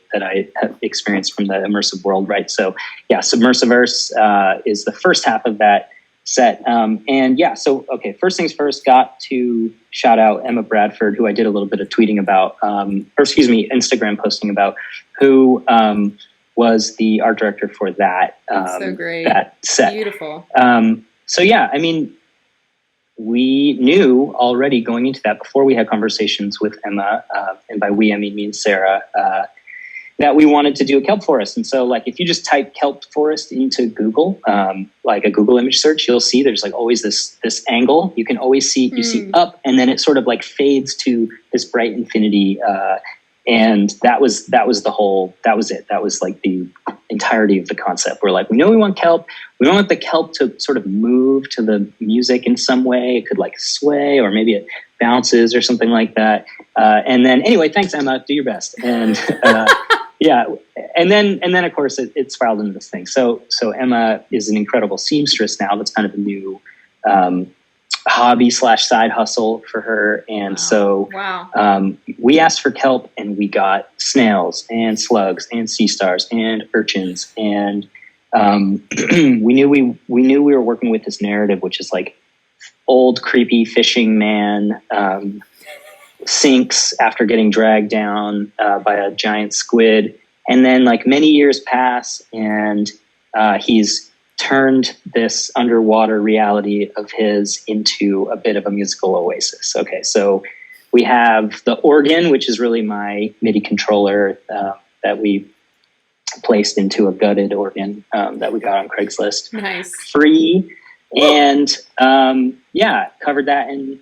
have experienced from the immersive world, right? So yeah, Submersiverse is the first half of that set. First things first, got to shout out Emma Bradford, who I did a little bit of tweeting about, Instagram posting about, who was the art director for that. So great. That set. Beautiful. We knew already going into that before we had conversations with Emma, and by we, I mean me and Sarah, that we wanted to do a kelp forest. And so like, if you just type kelp forest into Google, like a Google image search, you'll see there's like always this angle. You can always see, you see up and then it sort of like fades to this bright infinity. And that was it. That was like the entirety of the concept. We're like, we know we want kelp. We don't want the kelp to sort of move to the music in some way. It could like sway or maybe it bounces or something like that. And then anyway, thanks, Emma. Do your best. And yeah. And then of course it spiraled into this thing. So Emma is an incredible seamstress now. That's kind of a new hobby / side hustle for her. And we asked for kelp and we got snails and slugs and sea stars and urchins. And we knew we were working with this narrative, which is like old creepy fishing man sinks after getting dragged down by a giant squid. And then like many years pass and he's turned this underwater reality of his into a bit of a musical oasis. Okay, so we have the organ, which is really my MIDI controller that we placed into a gutted organ that we got on Craigslist. Nice. Free. And covered that in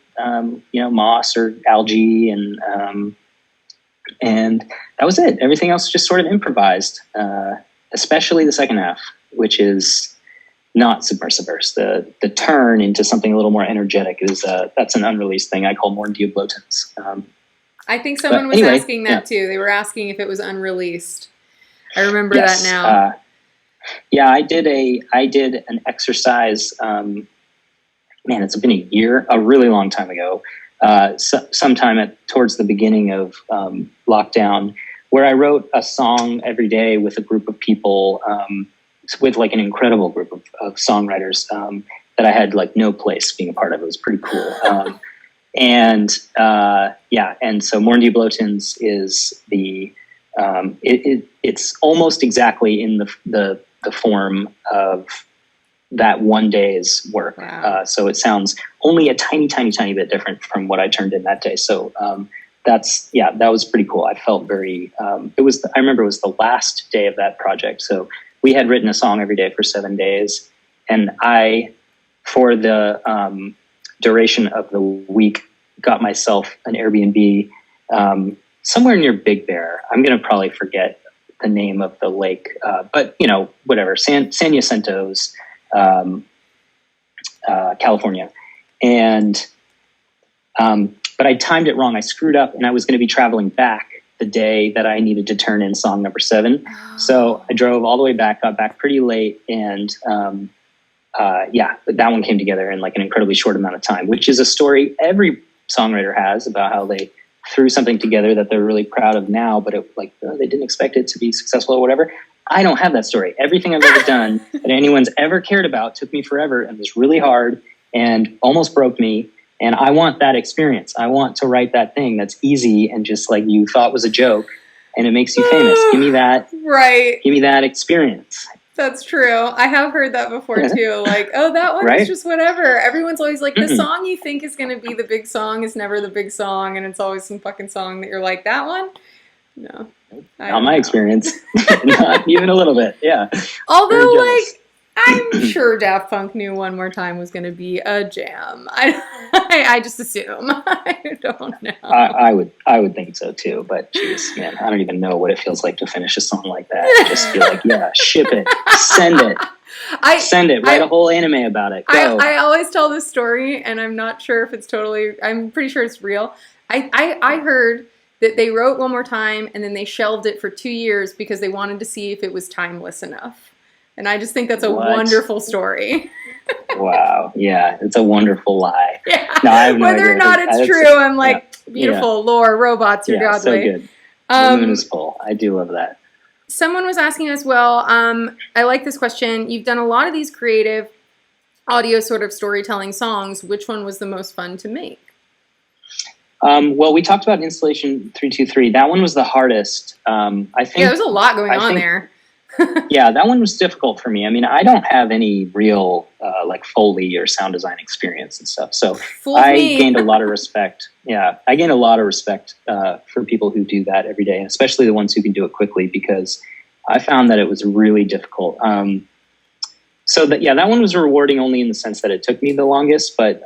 moss or algae and And that was it. Everything else just sort of improvised, especially the second half, which is not Submersiverse. The turn into something a little more energetic is that's an unreleased thing I call Morn Diablotins. I think someone was asking that too. They were asking if it was unreleased. I remember that now. Yeah, I did an exercise. Man, it's been a really long time ago. Sometime towards the beginning of lockdown, where I wrote a song every day with a group of people, with like an incredible group of songwriters that I had like no place being a part of. It was pretty cool. And so Morn Diablotins is it's almost exactly in the form of that one day's work. Wow. So it sounds only a tiny bit different from what I turned in that day. So that was pretty cool. I felt very, I remember it was the last day of that project. So we had written a song every day for 7 days. And I, for the duration of the week, got myself an Airbnb somewhere near Big Bear. I'm going to probably forget the name of the lake, but whatever, San Jacinto's, California. And, but I timed it wrong. I screwed up and I was going to be traveling back the day that I needed to turn in song number 7. Oh. So I drove all the way back, got back pretty late. And, but that one came together in like an incredibly short amount of time, which is a story every songwriter has about how they threw something together that they're really proud of now, but they didn't expect it to be successful or whatever. I don't have that story. Everything I've ever done that anyone's ever cared about took me forever and was really hard and almost broke me. And I want that experience. I want to write that thing that's easy and just like you thought was a joke and it makes you famous. Give me that. Right. Give me that experience. That's true. I have heard that before too. Like, oh, that one is just whatever. Everyone's always like, the song you think is going to be the big song is never the big song. And it's always some fucking song that you're like, that one? No. Not my experience. Not even a little bit. Yeah. Although, like, I'm sure Daft Punk knew One More Time was going to be a jam. I just assume. I don't know. I would think so too. But geez, man, I don't even know what it feels like to finish a song like that. I just feel like, yeah, ship it, send it. Send it. Write a whole anime about it. Go. I always tell this story, and I'm not sure if it's I'm pretty sure it's real. I heard that they wrote One More Time, and then they shelved it for 2 years because they wanted to see if it was timeless enough. And I just think that's a wonderful story. Wow. Yeah, it's a wonderful lie. Yeah. No, I have no Whether idea. or not it's true, I'm like, beautiful lore, robots, you're godly. So good. The moon is full. I do love that. Someone was asking as well, I like this question. You've done a lot of these creative audio sort of storytelling songs. Which one was the most fun to make? Well, we talked about Installation 323. That one was the hardest. I think. Yeah, there's a lot going on there. Yeah, that one was difficult for me. I mean, I don't have any real like Foley or sound design experience and stuff. So gained a lot of respect. Yeah, I gained a lot of respect for people who do that every day, and especially the ones who can do it quickly, because I found that it was really difficult. That one was rewarding only in the sense that it took me the longest. But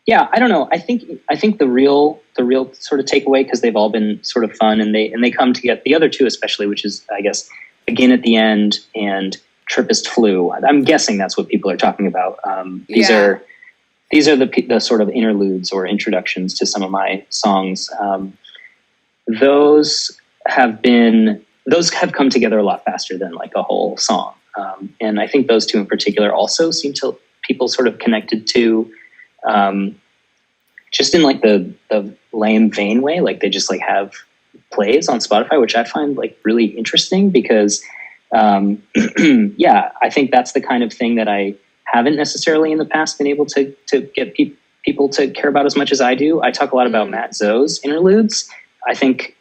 yeah, I don't know. I think the real sort of takeaway, because they've all been sort of fun, and they come to get the other two especially, which is, I guess, Again at the End and Trippist Flu. I'm guessing that's what people are talking about. These are the sort of interludes or introductions to some of my songs. Those have come together a lot faster than like a whole song. And I think those two in particular also seem to people sort of connected to, just in like the lame vein way. Like they just like have plays on Spotify, which I find like really interesting because, I think that's the kind of thing that I haven't necessarily in the past been able to get people to care about as much as I do. I talk a lot about Matt Zoe's interludes. I think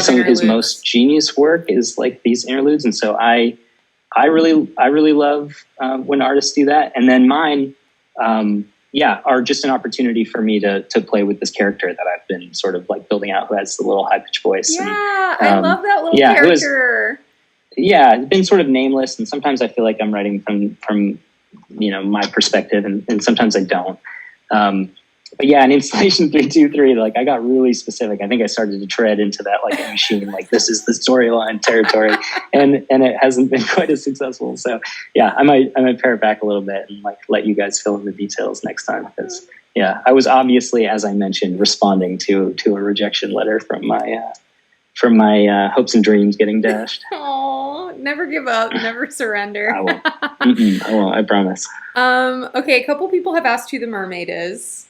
some of his most genius work is like these interludes. And so I really love when artists do that. And then mine, are just an opportunity for me to play with this character that I've been sort of like building out, who has the little high-pitched voice. Yeah, I love that little character. It's been sort of nameless, and sometimes I feel like I'm writing from my perspective, and sometimes I don't. But yeah, in installation 323, like I got really specific. I think I started to tread into that like machine, like this is the storyline territory, and it hasn't been quite as successful. So yeah, I might pare it back a little bit and like let you guys fill in the details next time, because yeah, I was obviously, as I mentioned, responding to a rejection letter from my hopes and dreams getting dashed. Oh, never give up, never surrender. I won't. I won't. I promise. Okay, a couple people have asked who the mermaid is.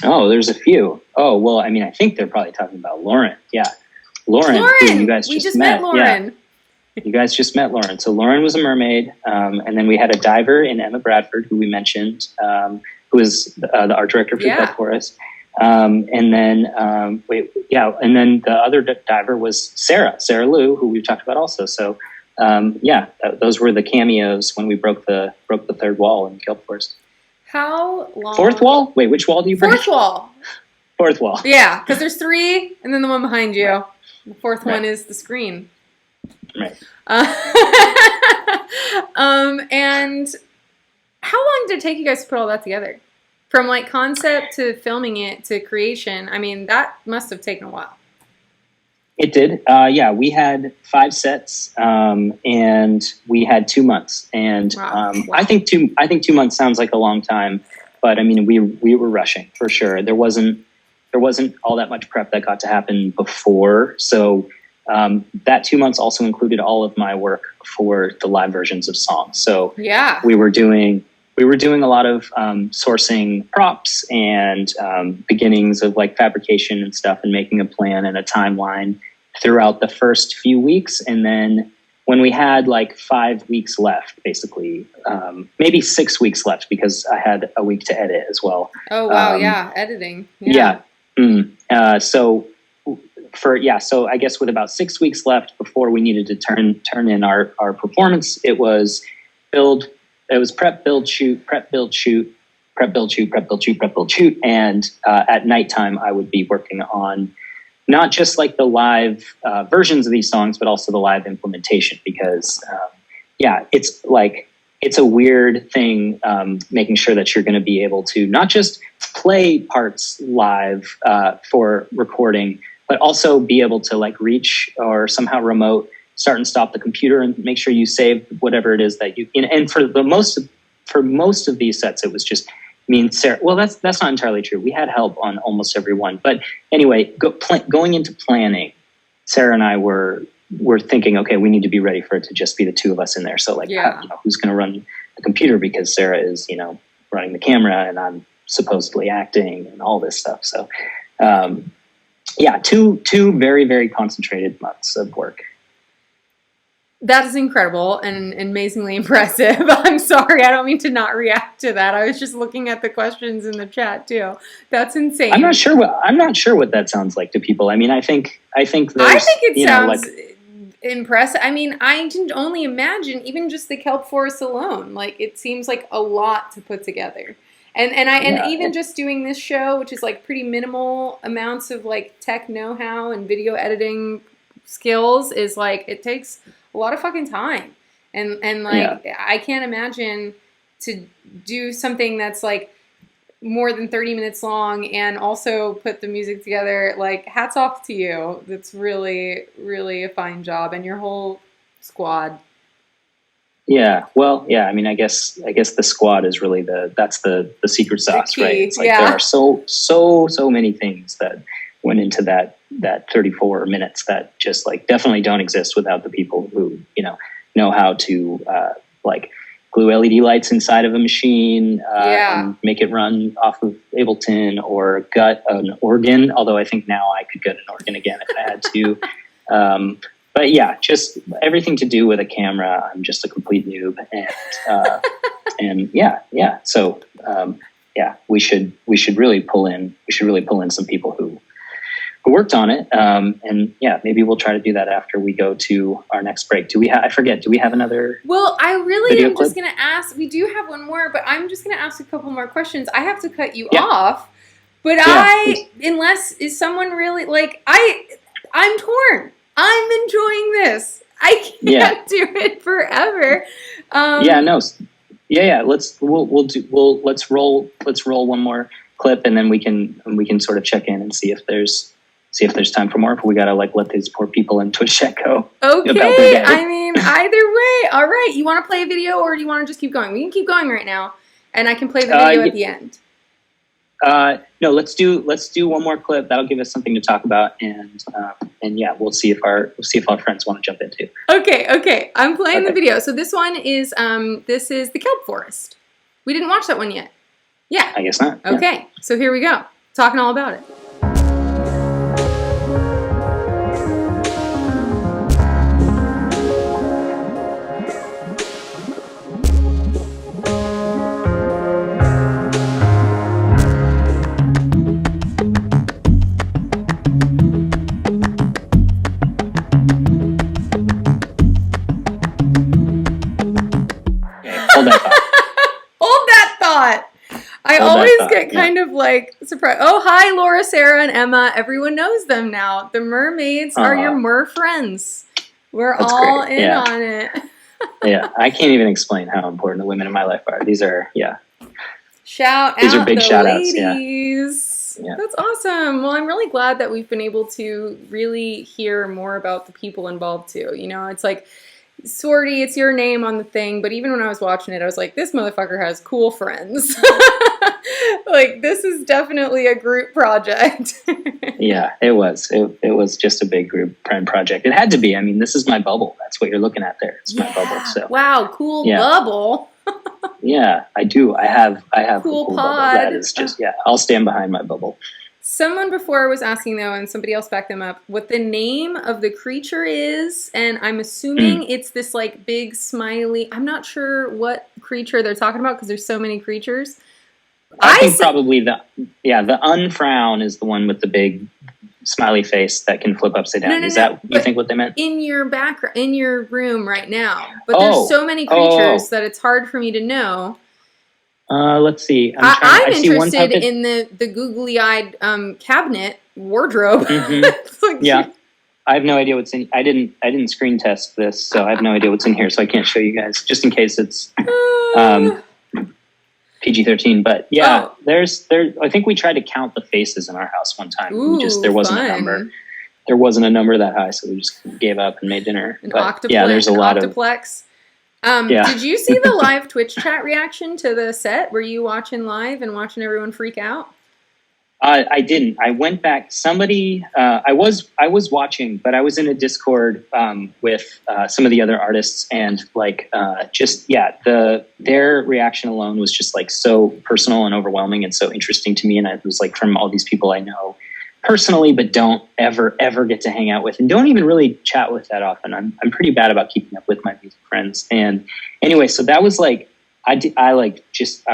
Oh, there's a few. Oh, well, I mean, I think they're probably talking about Lauren. Yeah. Lauren, who you guys just met. Lauren. Yeah. You guys just met Lauren. So Lauren was a mermaid. And then we had a diver in Emma Bradford, who we mentioned, who is the art director for Club Chorus. And then the other diver was Sarah Lou, who we've talked about also. So, those were the cameos when we broke the third wall in Kelp Forest. How long? Fourth wall? Wait, which wall do you break? Fourth wall. Fourth wall. Yeah, because there's 3, and then the one behind you. Right. The fourth one is the screen. Right. And how long did it take you guys to put all that together? From like concept to filming it to creation. I mean, that must have taken a while. It did. We had 5 sets, and we had 2 months. And wow. I think 2 months sounds like a long time, but I mean, we were rushing for sure. There wasn't all that much prep that got to happen before. So that 2 months also included all of my work for the live versions of songs. So yeah, we were doing a lot of sourcing props and beginnings of like fabrication and stuff, and making a plan and a timeline throughout the first few weeks. And then when we had like 5 weeks left, basically, maybe 6 weeks left, because I had a week to edit as well. Oh, wow. Editing. Yeah. So I guess with about 6 weeks left before we needed to turn in our performance, it was prep, build, shoot, prep, build, shoot, prep, build, shoot, prep, build, shoot, prep, build, shoot. And at nighttime, I would be working on not just like the live versions of these songs, but also the live implementation, because it's a weird thing, making sure that you're going to be able to not just play parts live for recording, but also be able to like reach or somehow remote start and stop the computer and make sure you save whatever it is that you. And for most of these sets, it was just me and Sarah. Well, that's not entirely true. We had help on almost every one. But anyway, going into planning, Sarah and I were thinking, okay, we need to be ready for it to just be the 2 of us in there. So like, who's going to run the computer, because Sarah is, running the camera and I'm supposedly acting and all this stuff. So, 2 very, very concentrated months of work. That is incredible and amazingly impressive. I'm sorry, I don't mean to not react to that. I was just looking at the questions in the chat too. That's insane. I'm not sure what that sounds like to people. I mean, I think it sounds impressive. I mean, I can only imagine even just the kelp forest alone. Like, it seems like a lot to put together. And even just doing this show, which is like pretty minimal amounts of like tech know-how and video editing skills, is like, it takes a lot of fucking time. And I can't imagine to do something that's like more than 30 minutes long and also put the music together. Like, hats off to you. That's really, really a fine job, and your whole squad. Yeah. Well, yeah, I mean, I guess the squad is really that's the secret sauce, right? It's like there are so many things that went into that 34 minutes that just like definitely don't exist without the people who, know how to like glue LED lights inside of a machine, and make it run off of Ableton, or gut an organ. Although I think now I could gut an organ again if I had to. But yeah, just everything to do with a camera. I'm just a complete noob, and So we should really pull in some people who worked on it. And yeah, maybe we'll try to do that after we go to our next break. Do we have another? Well, I really am just going to ask, we do have one more, but I'm just going to ask a couple more questions. I have to cut you off, but is someone really like, I'm torn. I'm enjoying this. I can't do it forever. Let's roll one more clip, and then we can sort of check in and see if there's time for more. But we gotta like let these poor people in Twitch chat go. Okay. I mean, either way. All right. You want to play a video, or do you want to just keep going? We can keep going right now, and I can play the video at the end. No, let's do one more clip. That'll give us something to talk about, and yeah, we'll see if our friends want to jump in too. Okay. I'm playing the video. So this one is this is the kelp forest. We didn't watch that one yet. Yeah. I guess not. Okay. Yeah. So here we go. Talking all about it. Hold that thought. I always get kind of like surprised. Oh, hi, Laura, Sarah, and Emma. Everyone knows them now. The mermaids are your mer friends. We're all in on it. Yeah, I can't even explain how important the women in my life are. These are shout these out are big the shout ladies. Yeah. That's awesome. Well, I'm really glad that we've been able to really hear more about the people involved too. You know, it's like, Swardy, it's your name on the thing, but even when I was watching it, I was like, this motherfucker has cool friends. Like, this is definitely a group project. Yeah, it was. It was just a big group friend project. It had to be. I mean, this is my bubble. That's what you're looking at there. It's my bubble. So wow, cool bubble. Yeah, I do. I have cool a cool pod. bubble. That is just I'll stand behind my bubble. Someone before was asking, though, and somebody else backed them up, what the name of the creature is, and I'm assuming it's this, like, big smiley... I'm not sure what creature they're talking about, because there's so many creatures. I think probably the unfrown is the one with the big smiley face that can flip upside down. Is that, you think, what they meant? In your background, in your room right now. But there's so many creatures that it's hard for me to know. Let's see. I'm interested in the googly-eyed cabinet wardrobe. Mm-hmm. Yeah, I have no idea what's in. I didn't screen test this, so I have no idea what's in here. So I can't show you guys, just in case it's PG-13. But yeah, I think we tried to count the faces in our house one time. There wasn't a number. There wasn't a number that high, so we just gave up and made dinner. There's a lot of octoplex. Did you see the live Twitch chat reaction to the set? Were you watching live and watching everyone freak out? I didn't. I went back. Somebody, I was watching, but I was in a Discord with some of the other artists, and their reaction alone was just like so personal and overwhelming and so interesting to me. And it was like from all these people I know personally, but don't ever get to hang out with, and don't even really chat with that often. I'm pretty bad about keeping up with my music friends. And anyway, so that was like, I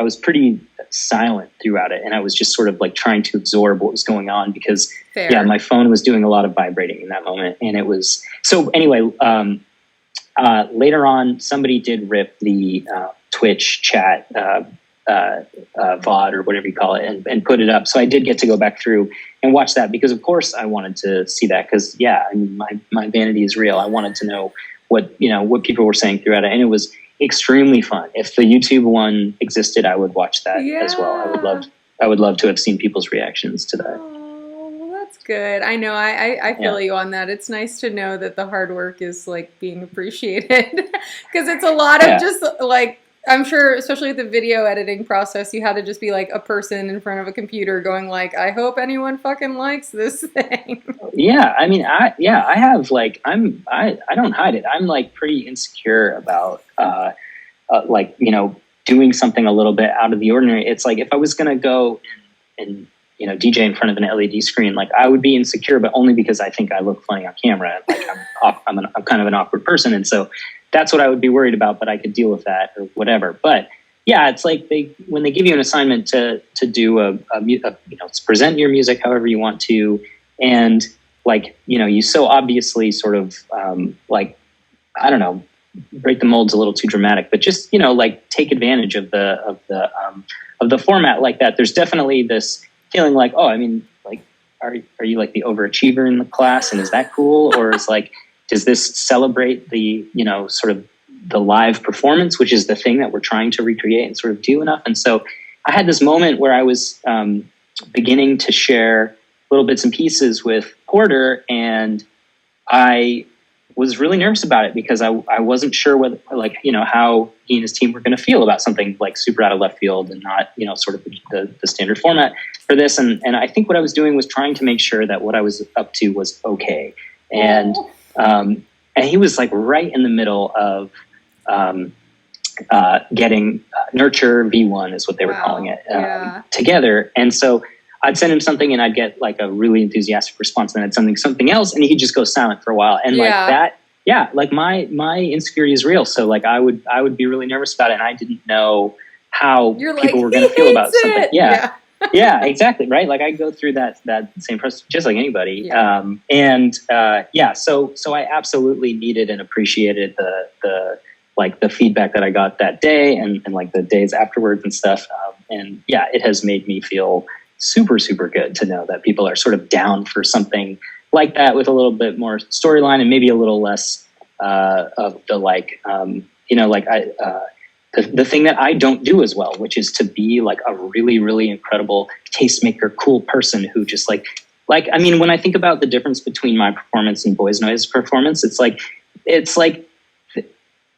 was pretty silent throughout it, and I was just sort of like trying to absorb what was going on, because my phone was doing a lot of vibrating in that moment. And it was, so anyway, later on, somebody did rip the Twitch chat VOD or whatever you call it, and put it up. So I did get to go back through and watch that, because of course I wanted to see that, because I mean, my vanity is real. I wanted to know what people were saying throughout it, and it was extremely fun. If the YouTube one existed, I would watch that as well. I would love to have seen people's reactions to that. Oh, well, that's good. I know. I feel you on that. It's nice to know that the hard work is like being appreciated, because it's a lot of just like, I'm sure, especially with the video editing process, you had to just be like a person in front of a computer going like, I hope anyone fucking likes this thing. Yeah. I mean, I have like, I don't hide it. I'm like pretty insecure about, doing something a little bit out of the ordinary. It's like, if I was going to go and DJ in front of an LED screen, like I would be insecure, but only because I think I look funny on camera. Like I'm kind of an awkward person. And so that's what I would be worried about, but I could deal with that or whatever. But yeah, it's like when they give you an assignment to do to present your music however you want to, and like, you so obviously sort of I don't know, break the mold's a little too dramatic, but just like take advantage of the format like that. There's definitely this feeling like, oh, I mean, like, are you like the overachiever in the class, and is that cool, or is like, does this celebrate the sort of the live performance, which is the thing that we're trying to recreate and sort of do enough? And so I had this moment where I was beginning to share little bits and pieces with Porter, and I was really nervous about it because I wasn't sure whether, like, how he and his team were going to feel about something like super out of left field and not, sort of the standard format for this. And I think what I was doing was trying to make sure that what I was up to was okay. And he was like right in the middle of getting Nurture V1 is what they were calling it together. And so I'd send him something and I'd get like a really enthusiastic response. Then I'd send something else and he'd just go silent for a while. And like that, like my insecurity is real. So like I would be really nervous about it. And I didn't know how people were going to feel about something. Yeah. Yeah, exactly. Right. Like I go through that same process just like anybody. Yeah. So I absolutely needed and appreciated the feedback that I got that day and like the days afterwards and stuff. And it has made me feel super, super good to know that people are sort of down for something like that with a little bit more storyline and maybe a little less of the the thing that I don't do as well, which is to be like a really, really incredible tastemaker, cool person who just like, I mean, when I think about the difference between my performance and Boys Noise performance, it's like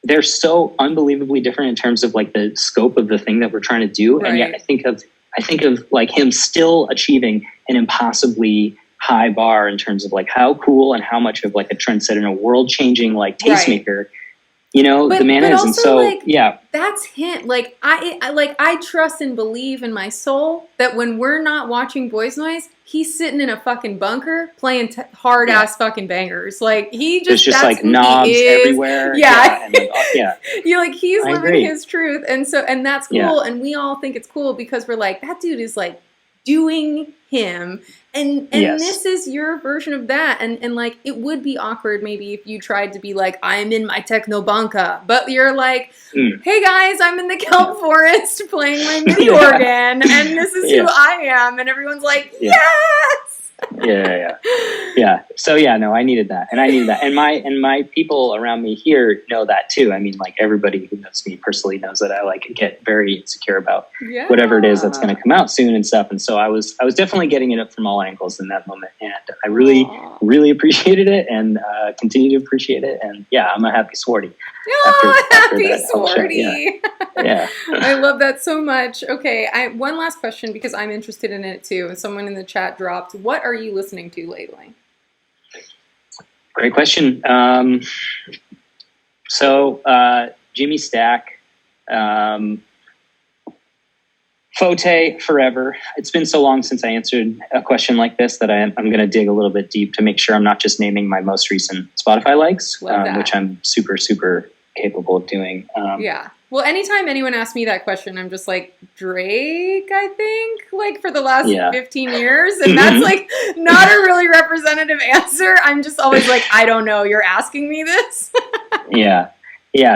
they're so unbelievably different in terms of like the scope of the thing that we're trying to do. Right. And yet I think of like him still achieving an impossibly high bar in terms of like how cool and how much of like a trendsetter and a world changing like tastemaker, the man is. And so, like, that's him. Like I trust and believe in my soul that when we're not watching Boys Noise, he's sitting in a fucking bunker playing hard ass fucking bangers. Like there's just like knobs everywhere. Yeah. Yeah. You're like, he's living his truth. And that's cool. Yeah. And we all think it's cool because we're like, that dude is like doing him. And this is your version of that. And like, it would be awkward maybe if you tried to be like, I'm in my techno banca, but you're like, hey guys, I'm in the kelp forest playing my MIDI organ and this is who I am. And everyone's like, yes. Yeah. So no, I needed that. And my people around me here know that too. I mean, like everybody who knows me personally knows that I like get very insecure about whatever it is that's going to come out soon and stuff. And so I was definitely getting it up from all angles in that moment. And I really, really appreciated it and continue to appreciate it. And I'm a happy Swardy. Happy Swardy. Yeah. I love that so much. Okay. One last question because I'm interested in it too. And someone in the chat dropped, what are you listening to lately? Great question. Jimmy Stack, Fote forever. It's been so long since I answered a question like this that I'm going to dig a little bit deep to make sure I'm not just naming my most recent Spotify likes, which I'm super, super capable of doing. Well, anytime anyone asks me that question, I'm just like, Drake, I think, like for the last 15 years. And that's like not a really representative answer. I'm just always like, I don't know. You're asking me this. Yeah.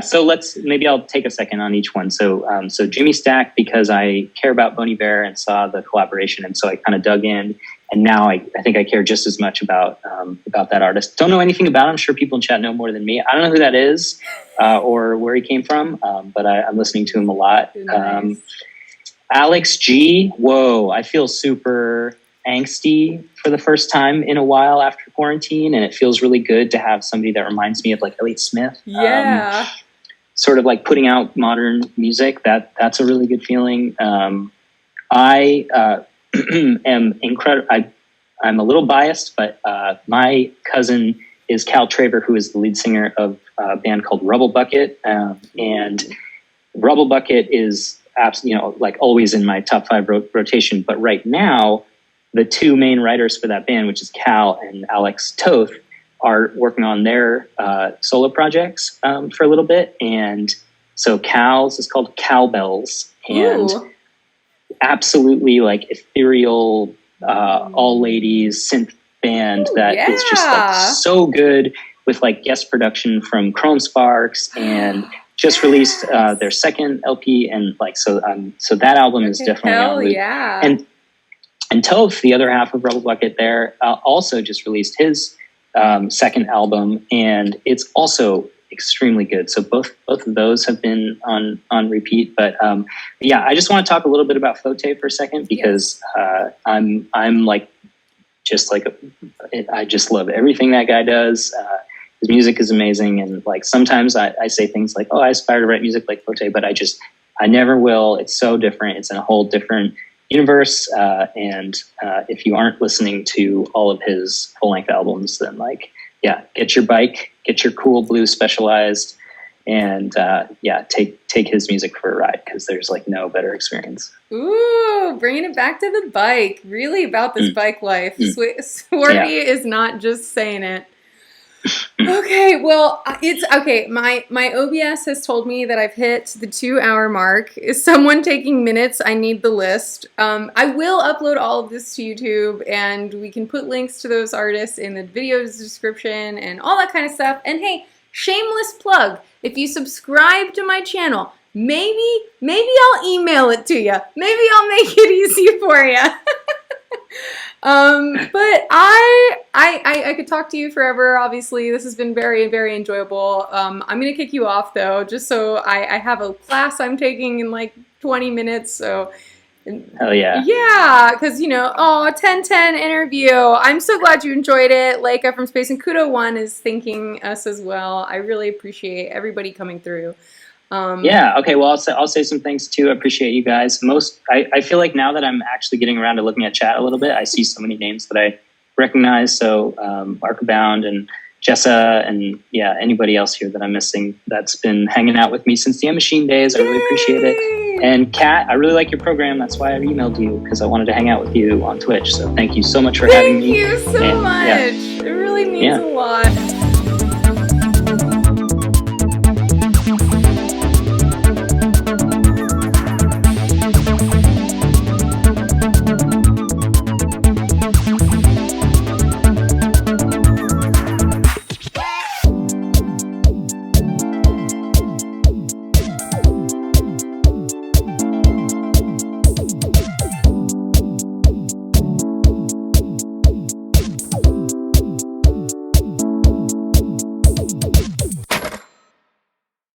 So maybe I'll take a second on each one. So Jimmy Stack, because I care about Bon Iver and saw the collaboration. And so I kind of dug in. And now I think I care just as much about that artist. Don't know anything about him. I'm sure people in chat know more than me. I don't know who that is or where he came from, but I'm listening to him a lot. Nice. Alex G. Whoa, I feel super angsty for the first time in a while after quarantine, and it feels really good to have somebody that reminds me of like Elliott Smith. Yeah. Sort of like putting out modern music. That's a really good feeling. I am incredible. I'm a little biased, but my cousin is Cal Traver, who is the lead singer of a band called Rubble Bucket, and Rubble Bucket is like always in my top 5 rotation. But right now, the 2 main writers for that band, which is Cal and Alex Toth, are working on their solo projects for a little bit, and so Cal's is called Cowbells, and absolutely like ethereal, all ladies synth band that is just like so good with like guest production from Chrome Sparks and just released their second LP and like so that album is definitely and Toph, the other half of Rebel Bucket there, also just released his second album, and it's also extremely good. So both of those have been on repeat. But yeah, I just want to talk a little bit about Fote for a second, because I'm like I just love everything that guy does. His music is amazing, and like sometimes I say things like, "Oh, I aspire to write music like Fote," but I never will. It's so different. It's in a whole different universe. And if you aren't listening to all of his full length albums, then like, yeah, get your bike, get your cool blue Specialized, and take his music for a ride, because there's like no better experience. Ooh, bringing it back to the bike. Really about this bike life. Swardy is not just saying it. Okay, well, it's okay. My OBS has told me that I've hit the 2-hour mark. Is someone taking minutes? I need the list. I will upload all of this to YouTube, and we can put links to those artists in the video's description and all that kind of stuff. And hey, shameless plug, if you subscribe to my channel, maybe I'll email it to you. Maybe I'll make it easy for you. But I could talk to you forever. Obviously, this has been very, very enjoyable. I'm gonna kick you off though, just so I have a class I'm taking in like 20 minutes. So, hell yeah, yeah, because 10/10 interview. I'm so glad you enjoyed it. Leica from Space and Kudo One is thanking us as well. I really appreciate everybody coming through. Yeah. Okay. Well, I'll say some things too. I appreciate you guys. I feel like now that I'm actually getting around to looking at chat a little bit, I see so many names that I recognize. So, Arcabound and Jessa, and yeah, anybody else here that I'm missing that's been hanging out with me since the M Machine days. I really appreciate it. And Kat, I really like your program. That's why I emailed you, because I wanted to hang out with you on Twitch. So thank you so much for having me. Thank you so much. Yeah. It really means a lot.